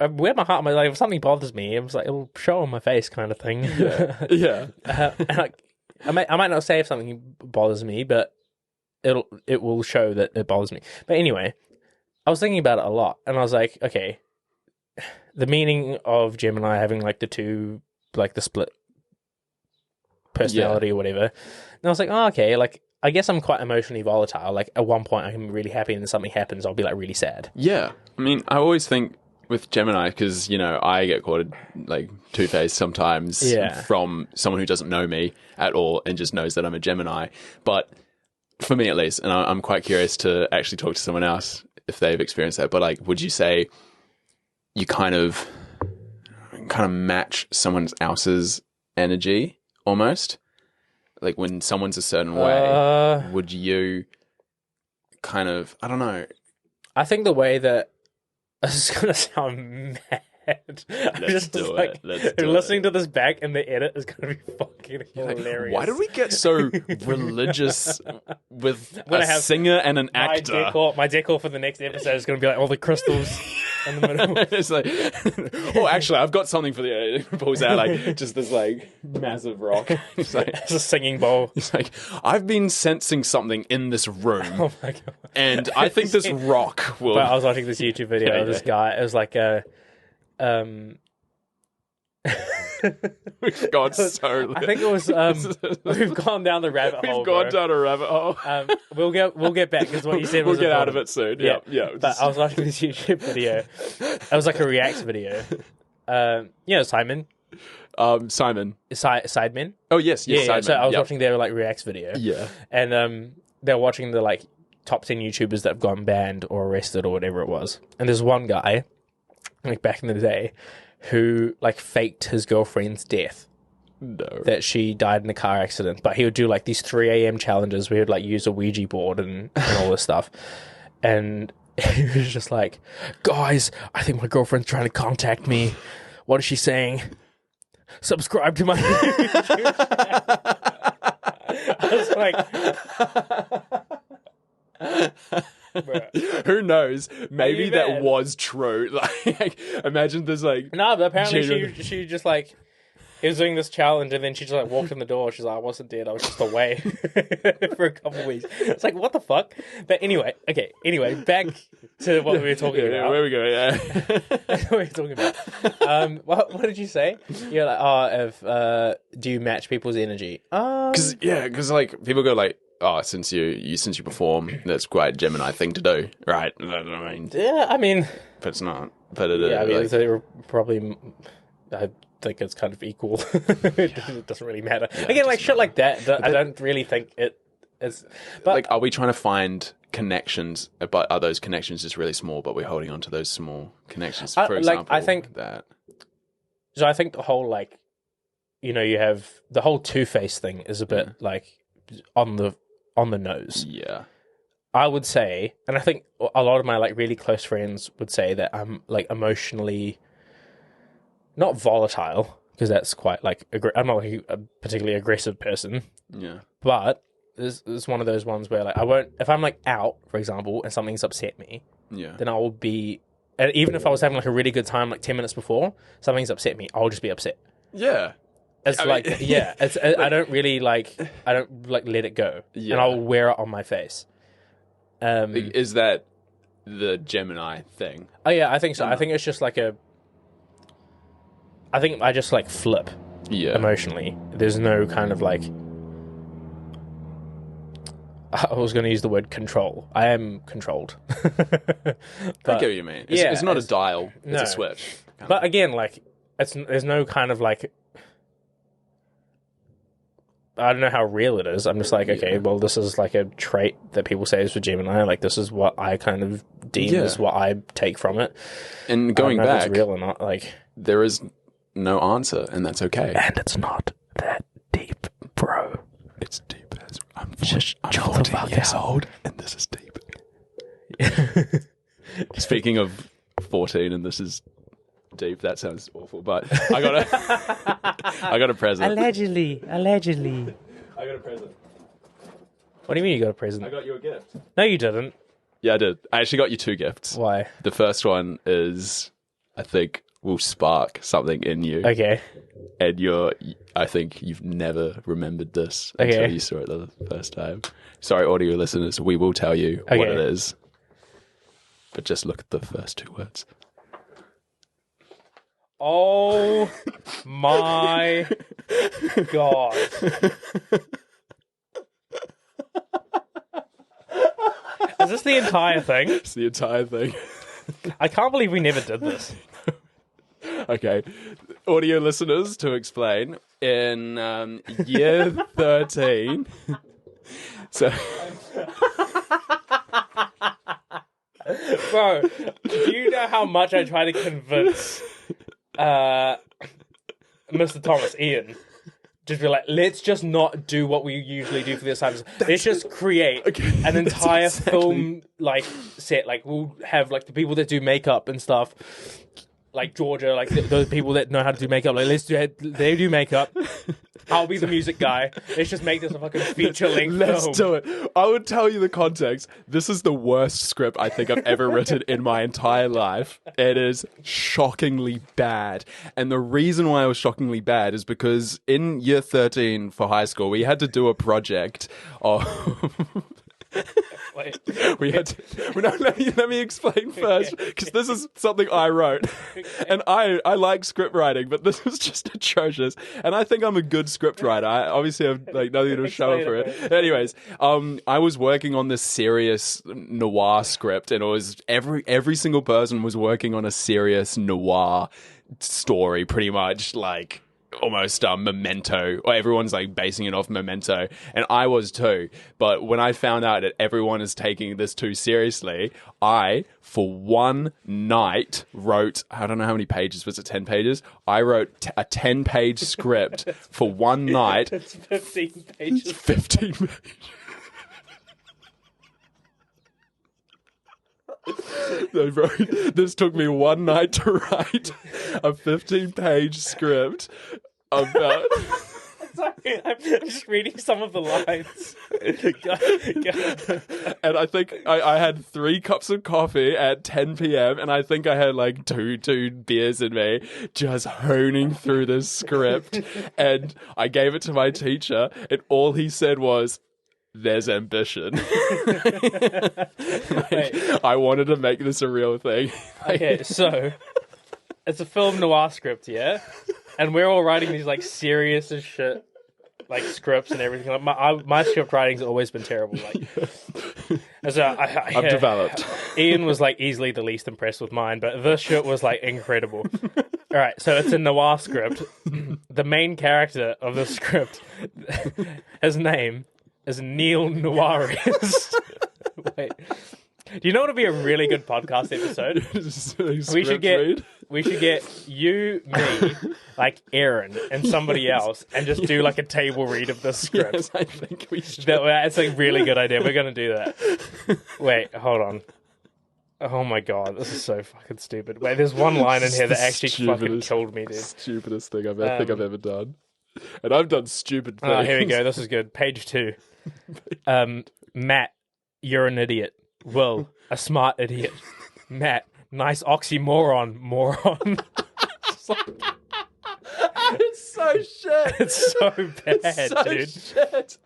I wear my heart on my, like, if something bothers me, it was like, it'll show on my face kind of thing. Yeah. Yeah. And like, I might not say if something bothers me, but it will show that it bothers me. But anyway, I was thinking about it a lot, and I was like, okay, the meaning of Gemini having like the two, like the split personality or whatever. And I was like, oh, okay, like I guess I'm quite emotionally volatile. Like at one point I can be really happy, and then something happens, I'll be like really sad. Yeah. I mean, I always think with Gemini, because, you know, I get called like two-faced sometimes from someone who doesn't know me at all and just knows that I'm a Gemini. But for me at least, and I'm quite curious to actually talk to someone else if they've experienced that, but like, would you say you kind of match someone else's energy almost? Like when someone's a certain way, would you kind of, I don't know. I think the way that, this is going to sound mad. Let's do it. Listening to this back in the edit is going to be fucking hilarious. Why did we get so religious with a singer and an actor? My decor for the next episode is going to be like all the crystals in the middle. It's like, oh, actually, I've got something for the. It pulls out like just this like massive rock. It's like it's a singing bowl. It's like, I've been sensing something in this room. Oh my god! And I think this rock will. But I was watching this YouTube video of this guy. It was like a. We've gone so. I think it was. We've gone down the rabbit hole. We've gone down a rabbit hole. We'll get back because what you said we'll was. We'll get out of it soon. Yeah. But I was watching this YouTube video. It was like a React video. You know Simon. Simon. Sidemen. Oh yes, yeah. Simon. So I was watching their like Reacts video. Yeah. And they're watching the like top 10 YouTubers that have gone banned or arrested or whatever it was. And there's one guy, like back in the day, who like faked his girlfriend's death. No. That she died in a car accident. But he would do like these 3 a.m. challenges where he would like use a Ouija board and all this stuff. And he was just like, guys, I think my girlfriend's trying to contact me. What is she saying? Subscribe to my YouTube channel. I was like... Who knows? Maybe that was true. Like, imagine there's like no, but apparently she just like he was doing this challenge, and then she just like walked in the door. She's like, I wasn't dead. I was just away for a couple of weeks. It's like, what the fuck? But anyway, back to what we were talking about. Where we go? Yeah, what we were talking about. What did you say? You're like, do you match people's energy? Because like people go like, oh, since you perform, that's quite a Gemini thing to do, right? I mean, but it's not. But it is. Yeah, I mean, they're probably. I think it's kind of equal. It doesn't really matter. Yeah, again, like shit like that. I don't really think it is. But like, are we trying to find connections? But are those connections just really small? But we're holding on to those small connections. For example, I think that. So I think the whole like, you have the whole two-face thing is a bit like on the nose. Yeah. I would say, and I think a lot of my like really close friends would say that I'm like emotionally not volatile, because that's quite like I'm not like a particularly aggressive person. Yeah. But it's one of those ones where like I won't, if I'm like out, for example, and something's upset me, then I will be, and even if I was having like a really good time like 10 minutes before, something's upset me, I'll just be upset. Yeah. It's I like, mean, it's I don't really like, I don't like let it go. Yeah. And I'll wear it on my face. Is that the Gemini thing? Oh yeah, I think so. I think it's just like I think I just like flip emotionally. There's no kind of like, I was going to use the word control. I am controlled. I get what you mean. It's not a dial, it's a switch. But again, like, there's no kind of like, I don't know how real it is. I'm just like, okay, well, this is like a trait that people say is for Gemini. Like, this is what I kind of deem as what I take from it. And going back, if it's real or not. Like, there is no answer, and that's okay. And it's not that deep, bro. It's deep. I'm Just 14 years old, and this is deep. Speaking of 14, and this is deep, that sounds awful, but I got a present. Allegedly. I got a present. What do you mean you got a present? I got you a gift. No, you didn't. Yeah, I did. I actually got you 2 gifts. Why? The first one is, I think, will spark something in you. Okay. And I think you've never remembered this until you saw it the first time. Sorry, audio listeners, we will tell you what it is. But just look at the first 2 words. Oh my God. Is this the entire thing? It's the entire thing. I can't believe we never did this. Okay. Audio listeners, to explain, in year 13... So... Bro, do you know how much I try to convince Mr. Thomas, Ian, just be like, let's just not do what we usually do for this time. Let's just create an entire film like set. Like, we'll have like the people that do makeup and stuff, like Georgia, like those people that know how to do makeup. Like, they do makeup. I'll be the music guy. Let's just make this a fucking feature-length film. Let's do it. I would tell you the context. This is the worst script I think I've ever written in my entire life. It is shockingly bad. And the reason why it was shockingly bad is because in year 13 for high school, we had to do a project of... Wait. We had to, let me explain first, because this is something I wrote, and I like script writing, but this is just atrocious. And I think I'm a good script writer. I obviously have like nothing to show for it. Anyways, I was working on this serious noir script, and it was every single person was working on a serious noir story, pretty much like. Almost Memento, or everyone's like basing it off Memento, and I was too. But when I found out that everyone is taking this too seriously, I, for one night, wrote, I don't know how many pages, was it 10 pages? I wrote a 10-page script for one night. It's 15 pages. 15 pages. No, bro, this took me one night to write a 15-page script about... Sorry, I'm just reading some of the lines. Go. And I think I had 3 cups of coffee at 10 p.m. and I think I had like two beers in me, just honing through this script. And I gave it to my teacher, and all he said was, "There's ambition." I wanted to make this a real thing. Okay, so it's a film noir script, yeah? And we're all writing these like serious as shit like scripts and everything. Like, my script writing's always been terrible. Like, I've developed. Ian was like easily the least impressed with mine, but this shit was like incredible. All right, so it's a noir script. The main character of the script, his name is Neil Noiris. Wait, do you know what would be a really good podcast episode? We should get you, me, like Aaron, and somebody else, and just do like a table read of the script. Yes, I think we should. That's a really good idea. We're going to do that. Wait, hold on. Oh my God, this is so fucking stupid. Wait, there's one line in here that actually fucking killed me, dude. Stupidest thing I think I've ever done. And I've done stupid things. Oh, here we go. This is good. Page 2. Matt, you're an idiot. Will, a smart idiot. Matt, nice oxymoron, moron. It's so shit. It's so bad, it's so dude. Shit.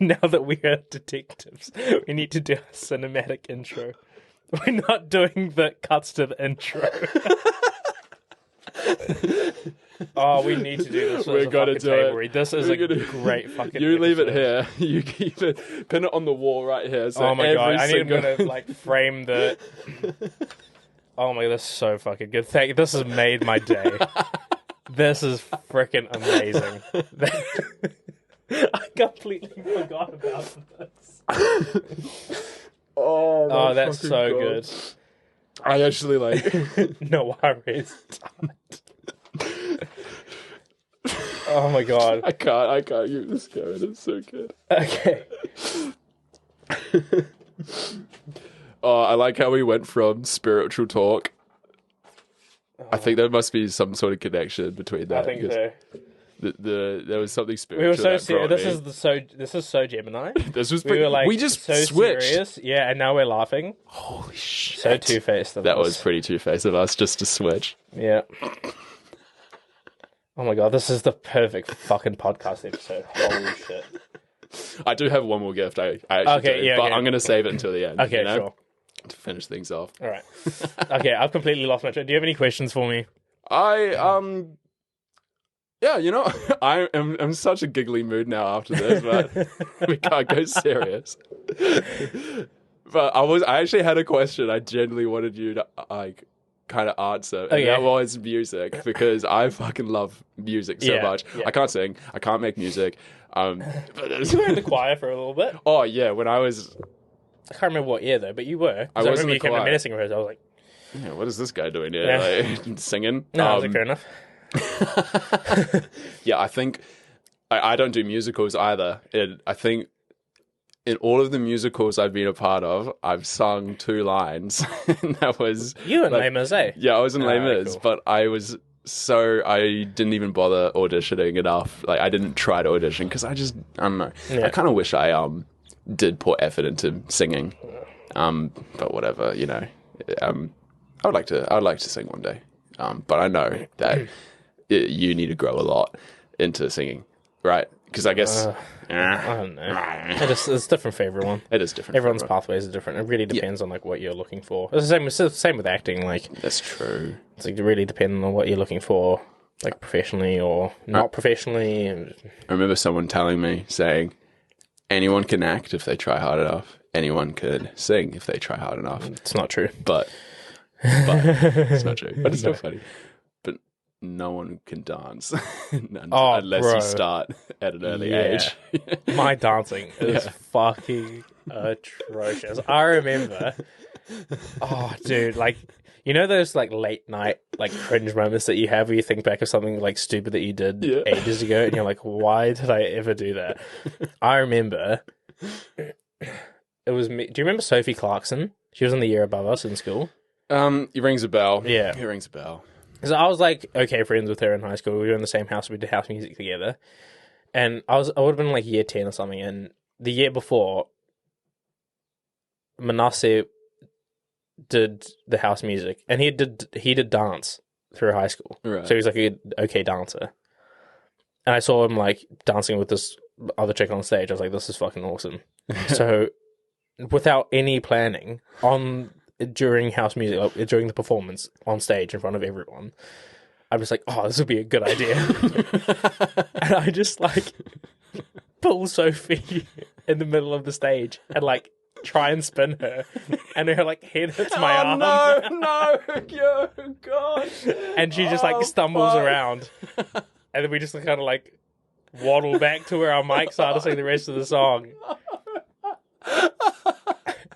Now that we are detectives, we need to do a cinematic intro. We're not doing the cuts to the intro. Oh, we need to do this. We're gonna do table it. read. This is great fucking. You leave it episode. here. You keep it. Pin it on the wall right here. So Oh my god! I'm gonna like frame the. Oh my god! This is so fucking good. This has made my day. This is freaking amazing. I completely forgot about this. Oh, that's so good. I actually like. No worries. Oh my god. I can't keep this going. It's so good. Okay. Oh, I like how we went from spiritual talk. I think there must be some sort of connection between that. I think so. There was something spiritual. We were so that serious. This is so Gemini. This was we were like we just so switched. Serious. Yeah, and now we're laughing. Holy shit! So two-faced of That us. was pretty two-faced of us just to switch. Yeah. Oh my god, this is the perfect fucking podcast episode. Holy shit. I do have one more gift. I actually do, but I'm going to save it until the end. Okay, sure. To finish things off. All right. Okay, I've completely lost my train. Do you have any questions for me? Yeah, I'm in such a giggly mood now after this, but we can't go serious. But I actually had a question I genuinely wanted you to kind of answer, and that was music, because I fucking love music so much. Yeah. I can't sing, I can't make music. But you were in the choir for a little bit. Oh yeah, when I can't remember what year though, but you were. I was remember in the you came to choir. menacing rehearsal. I was like, yeah, what is this guy doing here? Yeah. Like, singing? No, I was like, fair enough. Yeah, I think I don't do musicals either. I think in all of the musicals I've been a part of, I've sung 2 lines. And that was you and Les Mis, eh? Yeah, I was in Les Mis, cool. but I didn't even bother auditioning enough. Like, I didn't try to audition because I don't know. Yeah. I kind of wish I did put effort into singing. But whatever, I would like to sing one day. But I know that you need to grow a lot into singing, right? Because I guess I don't know. It's different for everyone. It is different. Everyone's pathways are different. It really depends on like what you're looking for. It's the same with acting. Like that's true. It's like really depending on what you're looking for, like professionally or not professionally. I remember someone telling me, saying, anyone can act if they try hard enough. Anyone could sing if they try hard enough. It's not true. But it's not true. But it's still funny. But no one can dance unless you start at an early age. My dancing is fucking atrocious. I remember, dude, like, those like late night like cringe moments that you have where you think back of something like stupid that you did ages ago, and you're like, why did I ever do that? I remember it was me. Do you remember Sophie Clarkson? She was in the year above us in school. It rings a bell. Yeah. It rings a bell. So I was like, okay, friends with her in high school. We were in the same house. We did house music together. And I would have been like year 10 or something. And the year before, Manasseh did the house music. And he did dance through high school. Right. So he was like a okay dancer. And I saw him like dancing with this other chick on stage. I was like, this is fucking awesome. So without any planning, during house music, like, during the performance on stage in front of everyone, I was like, this would be a good idea. And I just like pull Sophie in the middle of the stage and like try and spin her, and her like head hits my arm. No, yo, God. And she just like stumbles around, and then we just kind of like waddle back to where our mics are to sing the rest of the song.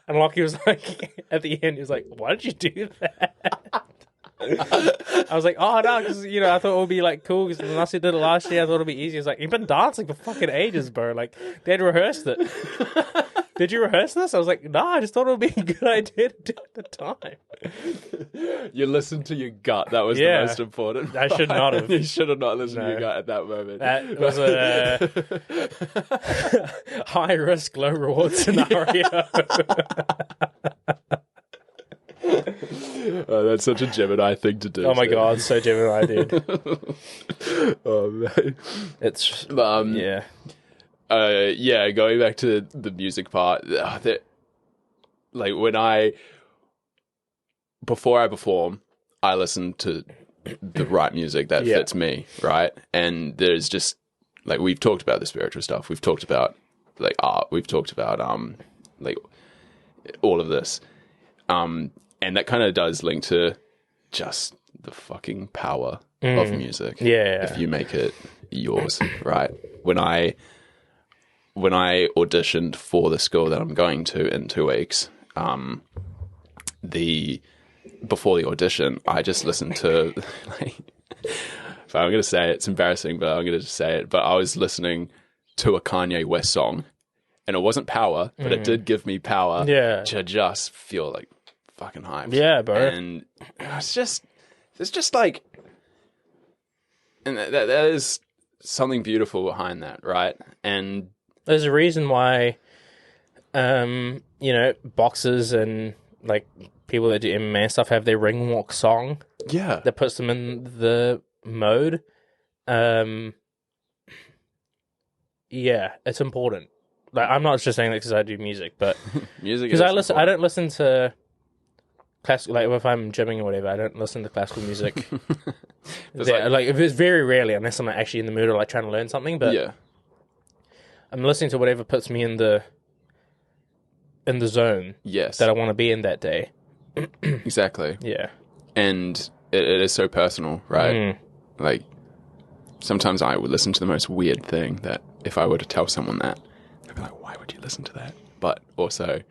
And Lockie was like, at the end, he was like, why did you do that? I was like, no, because, I thought it would be, like, cool, because Manasseh did it last year, I thought it would be easy. He was like, you've been dancing for fucking ages, bro. Like, they had rehearsed it. Did you rehearse this? I was like, no, I just thought it would be a good idea to do at the time. You listened to your gut. That was the most important. I should not have. You should have not listened to your gut at that moment. That was a high-risk, low-reward scenario. That's such a Gemini thing to do. Oh my God, so Gemini, dude. Oh man, it's going back to the music part, like before I perform, I listen to the right music that fits me, right? And there's just like we've talked about the spiritual stuff, we've talked about like art, we've talked about like all of this, and that kind of does link to just the fucking power of music. If you make it yours, right? When I auditioned for the school that I'm going to in 2 weeks, before the audition, I just listened to like, if I'm going to say it, it's embarrassing, but I'm going to just say it. But I was listening to a Kanye West song, and it wasn't power, but it did give me power to just feel like fucking hyped. Yeah, bro. And it's just like, and that is something beautiful behind that, right? And there's a reason why, boxers and like people that do MMA and stuff have their ring walk song. Yeah, that puts them in the mode. It's important. Like, I'm not just saying that because I do music, but music. Because I don't listen to classical. Like if I'm gymming or whatever, I don't listen to classical music. Like if it's very rarely, unless I'm actually in the mood or like trying to learn something. But yeah, I'm listening to whatever puts me in the zone. Yes, that I want to be in that day. Exactly. Yeah, and it is so personal, right? Like sometimes I would listen to the most weird thing that if I were to tell someone that, they'd be like, "Why would you listen to that?" But also,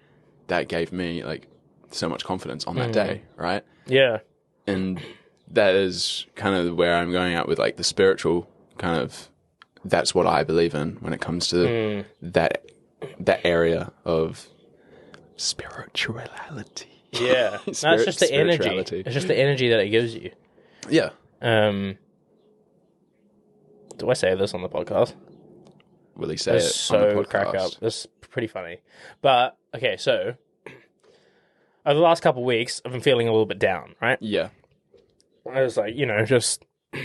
that gave me like so much confidence on that day, right? Yeah, and that is kind of where I'm going at with like the spiritual kind of. That's what I believe in when it comes to that area of spirituality. Yeah, no, it's just the energy. It's just the energy that it gives you. Yeah. Do I say this on the podcast? Will he say it so on the podcast? Crack up. That's pretty funny. But okay, so over the last couple of weeks, I've been feeling a little bit down. Right? Yeah. I was like, just this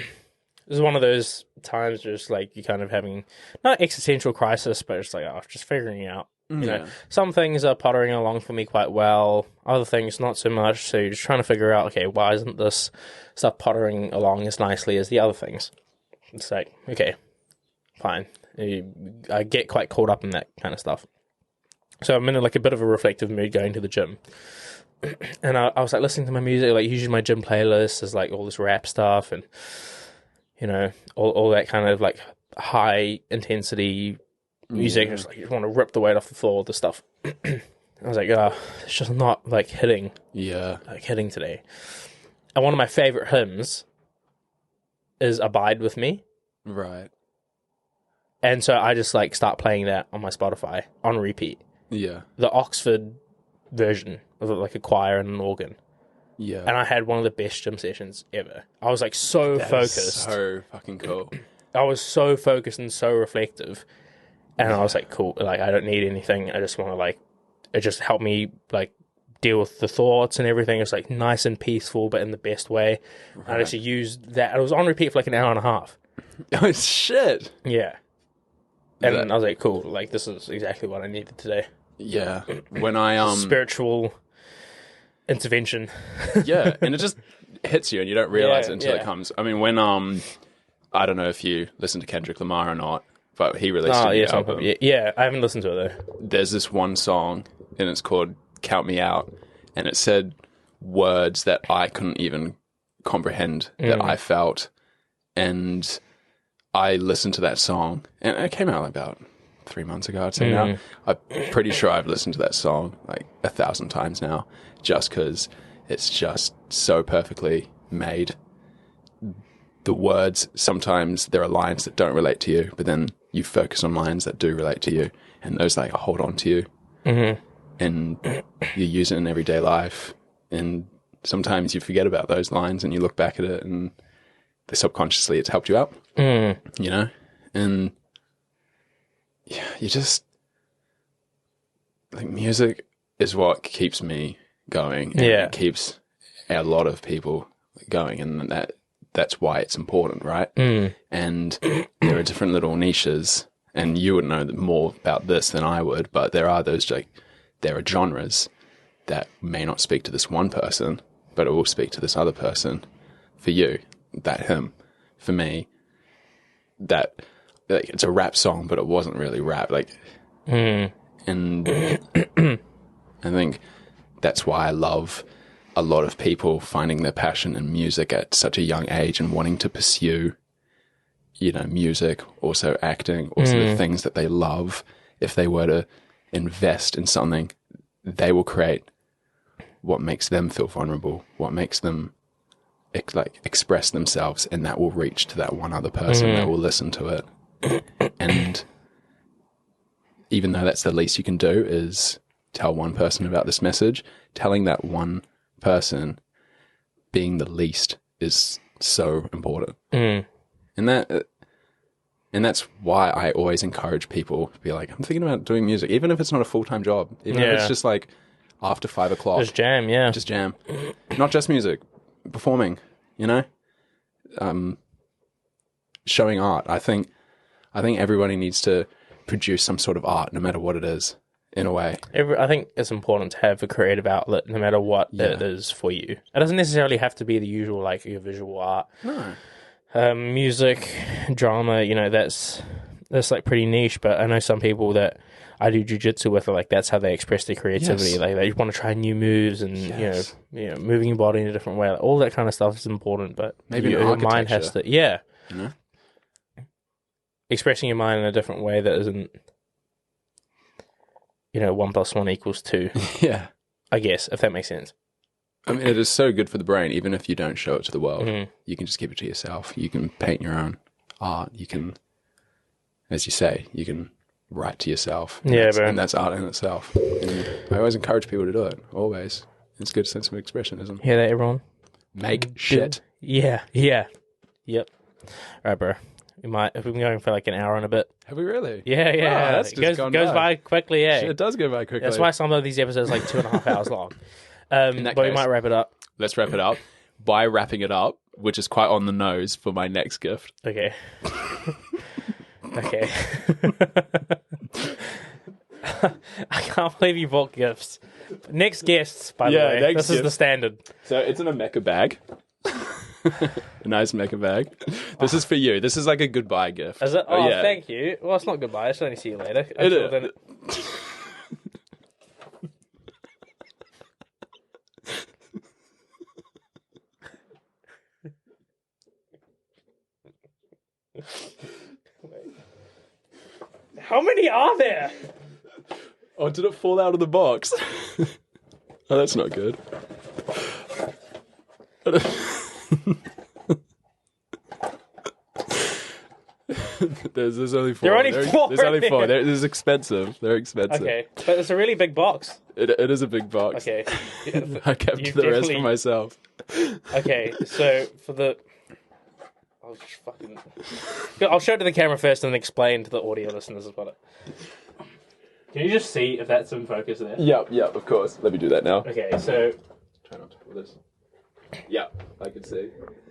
is one of those times, just like you kind of having not existential crisis, but just like just figuring out. Some things are pottering along for me quite well. Other things not so much. So you're just trying to figure out, okay, why isn't this stuff pottering along as nicely as the other things? It's like, okay, fine. I get quite caught up in that kind of stuff. So I'm in a bit of a reflective mood going to the gym. And I was like listening to my music, like usually my gym playlist is like all this rap stuff and, all that kind of like high intensity music, just like you want to rip the weight off the floor, the stuff. I was like, it's just not like hitting. Yeah. Like hitting today. And one of my favorite hymns is Abide With Me. Right. And so I just like start playing that on my Spotify on repeat. Yeah. The Oxford version of like a choir and an organ. Yeah. And I had one of the best gym sessions ever. I was like focused. So fucking cool. I was so focused and so reflective. And I was like, cool, like, I don't need anything. I just want to, like, it just helped me, like, deal with the thoughts and everything. It was, like, nice and peaceful, but in the best way. Right. I just used that. I was on repeat for, like, an hour and a half. Oh, shit. Yeah. And I was like, cool, like, this is exactly what I needed today. Yeah. When I, spiritual intervention. Yeah, and it just hits you and you don't realize it until it comes. I mean, when, I don't know if you listen to Kendrick Lamar or not, but he released a new album. Yeah, I haven't listened to it though. There's this one song, and it's called Count Me Out, and it said words that I couldn't even comprehend that I felt. And I listened to that song, and it came out about 3 months ago, I'd say now. I'm pretty sure I've listened to that song like 1,000 times now, just because it's just so perfectly made. The words, sometimes there are lines that don't relate to you, but then you focus on lines that do relate to you, and those like hold on to you, and you use it in everyday life. And sometimes you forget about those lines, and you look back at it, and subconsciously it's helped you out, And yeah, you just like music is what keeps me going, and it keeps a lot of people going, and that's why it's important, right? And there are different little niches, and you would know more about this than I would, but there are there are genres that may not speak to this one person, but it will speak to this other person for you. that hymn for me, that like it's a rap song, but it wasn't really rap. Like, and I think that's why I love a lot of people finding their passion in music at such a young age and wanting to pursue, music, also acting, also the things that they love. If they were to invest in something, they will create what makes them feel vulnerable, what makes them express themselves, and that will reach to that one other person that will listen to it. And even though that's the least you can do is tell one person about this message, telling that one person being the least is so important. And that's why I always encourage people to be like, I'm thinking about doing music, even if it's not a full-time job, even if it's just like after 5 o'clock. Just jam, yeah. Just jam. Not just music, performing, showing art. I think everybody needs to produce some sort of art, no matter what it is, in a way. I think it's important to have a creative outlet, no matter what it is for you. It doesn't necessarily have to be the usual, like your visual art. No. Music, drama, that's like pretty niche, but I know some people that I do jiu-jitsu with, like that's how they express their creativity. Yes. Like they want to try new moves and moving your body in a different way. Like, all that kind of stuff is important, but maybe your mind has to expressing your mind in a different way that isn't 1 + 1 = 2. Yeah, I guess, if that makes sense. I mean, it is so good for the brain, even if you don't show it to the world. You can just keep it to yourself. You can paint your own art. You can, as you say, you can write to yourself. And that's art in itself. And I always encourage people to do it, always. It's a good sense of expression, isn't it? Hear that, everyone? Make shit. Yeah. Yep. All right, bro. We've been going for like an hour and a bit. Have we really? Yeah. Wow, that's just goes by quickly, yeah. It does go by quickly. That's why some of these episodes are like 2.5 hours long. But we might wrap it up. Let's wrap it up by wrapping it up, which is quite on the nose for my next gift. Okay. Okay. I can't believe you bought gifts. Next guests, by the way. This is the standard. So it's in a mecha bag. A nice mecha bag. This is for you. This is like a goodbye gift. Is it? Oh, yeah. Thank you. Well, it's not goodbye. I should only see you later. How many are there? Oh, did it fall out of the box? Oh, that's not good. There's only 4. There are only 4. There's only 4. This expensive. They're expensive. Okay, but it's a really big box. It is a big box. Okay. I kept the rest for myself. Okay, so for the... I'll show it to the camera first and then explain to the audio listeners about it. Can you just see if that's in focus there? Yeah, of course. Let me do that now. Okay, so... Try not to pull this. Yeah, I can see.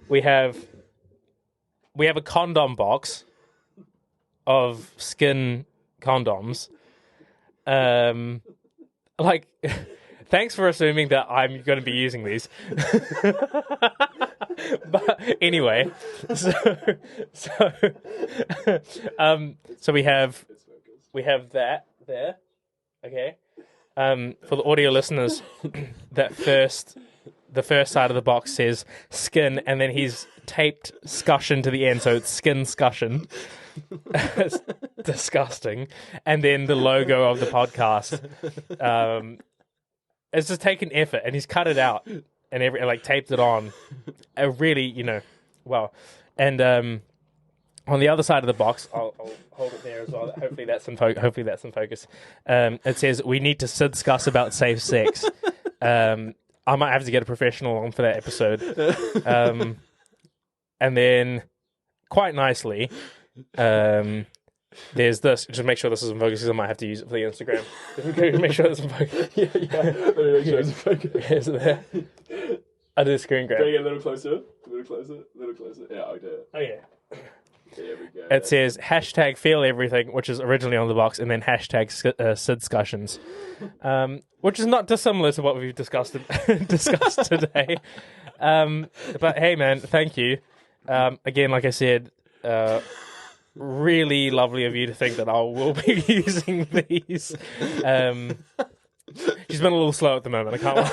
We have a condom box of skin condoms. Thanks for assuming that I'm going to be using these. But anyway, so we have that there. Okay. For the audio listeners, the first side of the box says skin, and then he's taped scussion to the end, so it's skin scussion. It's disgusting. And then the logo of the podcast. It's just taken effort, and he's cut it out and taped it on. Really, well. And on the other side of the box, I'll hold it there as well. Hopefully that's in focus. It says, "We need to Sidscuss about safe sex." I might have to get a professional on for that episode. And then, quite nicely, there's this. Just make sure this is in focus, because I might have to use it for the Instagram. Make sure it's in focus. Yeah. Make sure it's in focus. Is it there? I did a screen grab. Bring it a little closer. Yeah, I'll do it. Oh, yeah. There we go. It says #feel everything, which is originally on the box, and then #Sidscussions, which is not dissimilar to what we've discussed today. But hey, man, thank you. Again, like I said, really lovely of you to think that I will be using these. She's been a little slow at the moment. I can't.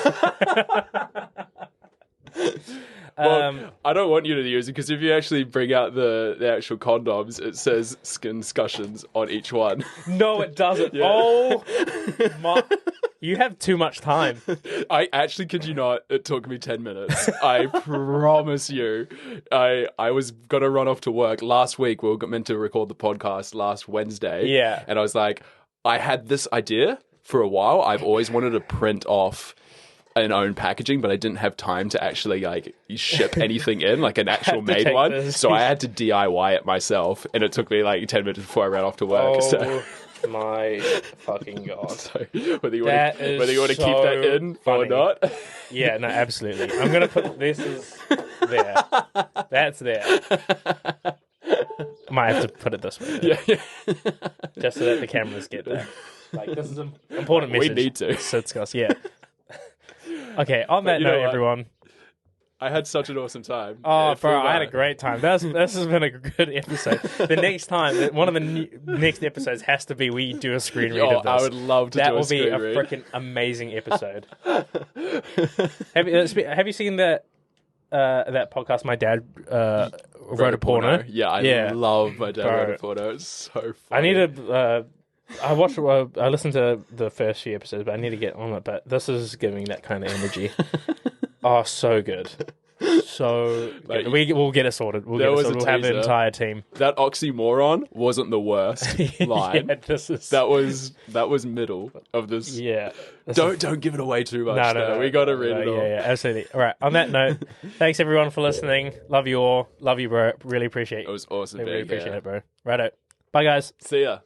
Well, I don't want you to use it because if you actually bring out the actual condoms, it says Sidscussions on each one. No, it doesn't. Yeah. Oh my! You have too much time. I actually kid you not. It took me 10 minutes. I promise you. I was gonna run off to work last week. We were meant to record the podcast last Wednesday. Yeah, and I was like, I had this idea for a while. I've always wanted to print off an own packaging, but I didn't have time to actually like ship anything in, like an actual made one. this. So I had to DIY it myself, and it took me like 10 minutes before I ran off to work. Oh my fucking god! So whether you want to keep that in funny. or not, yeah, no, absolutely. I'm gonna put this is there. That's there. I might have to put it this way, yeah. just so that the cameras get that. Like this is an important message. We need to. Sidscuss, yeah. Okay, on that note, everyone. I had such an awesome time. Oh, bro, I had a great time. This has been a good episode. The next time, one of the next episodes has to be we do a screen read of this. I would love to do a screen read. That will be a freaking amazing episode. Have you seen that podcast my dad wrote a porno? Yeah, I love my dad wrote a porno. It's so funny. I need to... I listened to the first few episodes, but I need to get on it. But this is giving that kind of energy. Oh, so good. So good. We'll get it sorted. We'll have the entire team. That oxymoron wasn't the worst line. That was middle of this. Yeah. Don't give it away too much. No. We got to read it all. Yeah, absolutely. All right. On that note, thanks everyone for listening. Love you all. Love you, bro. Really appreciate it. It was awesome. Really appreciate it, bro. Righto. Bye, guys. See ya.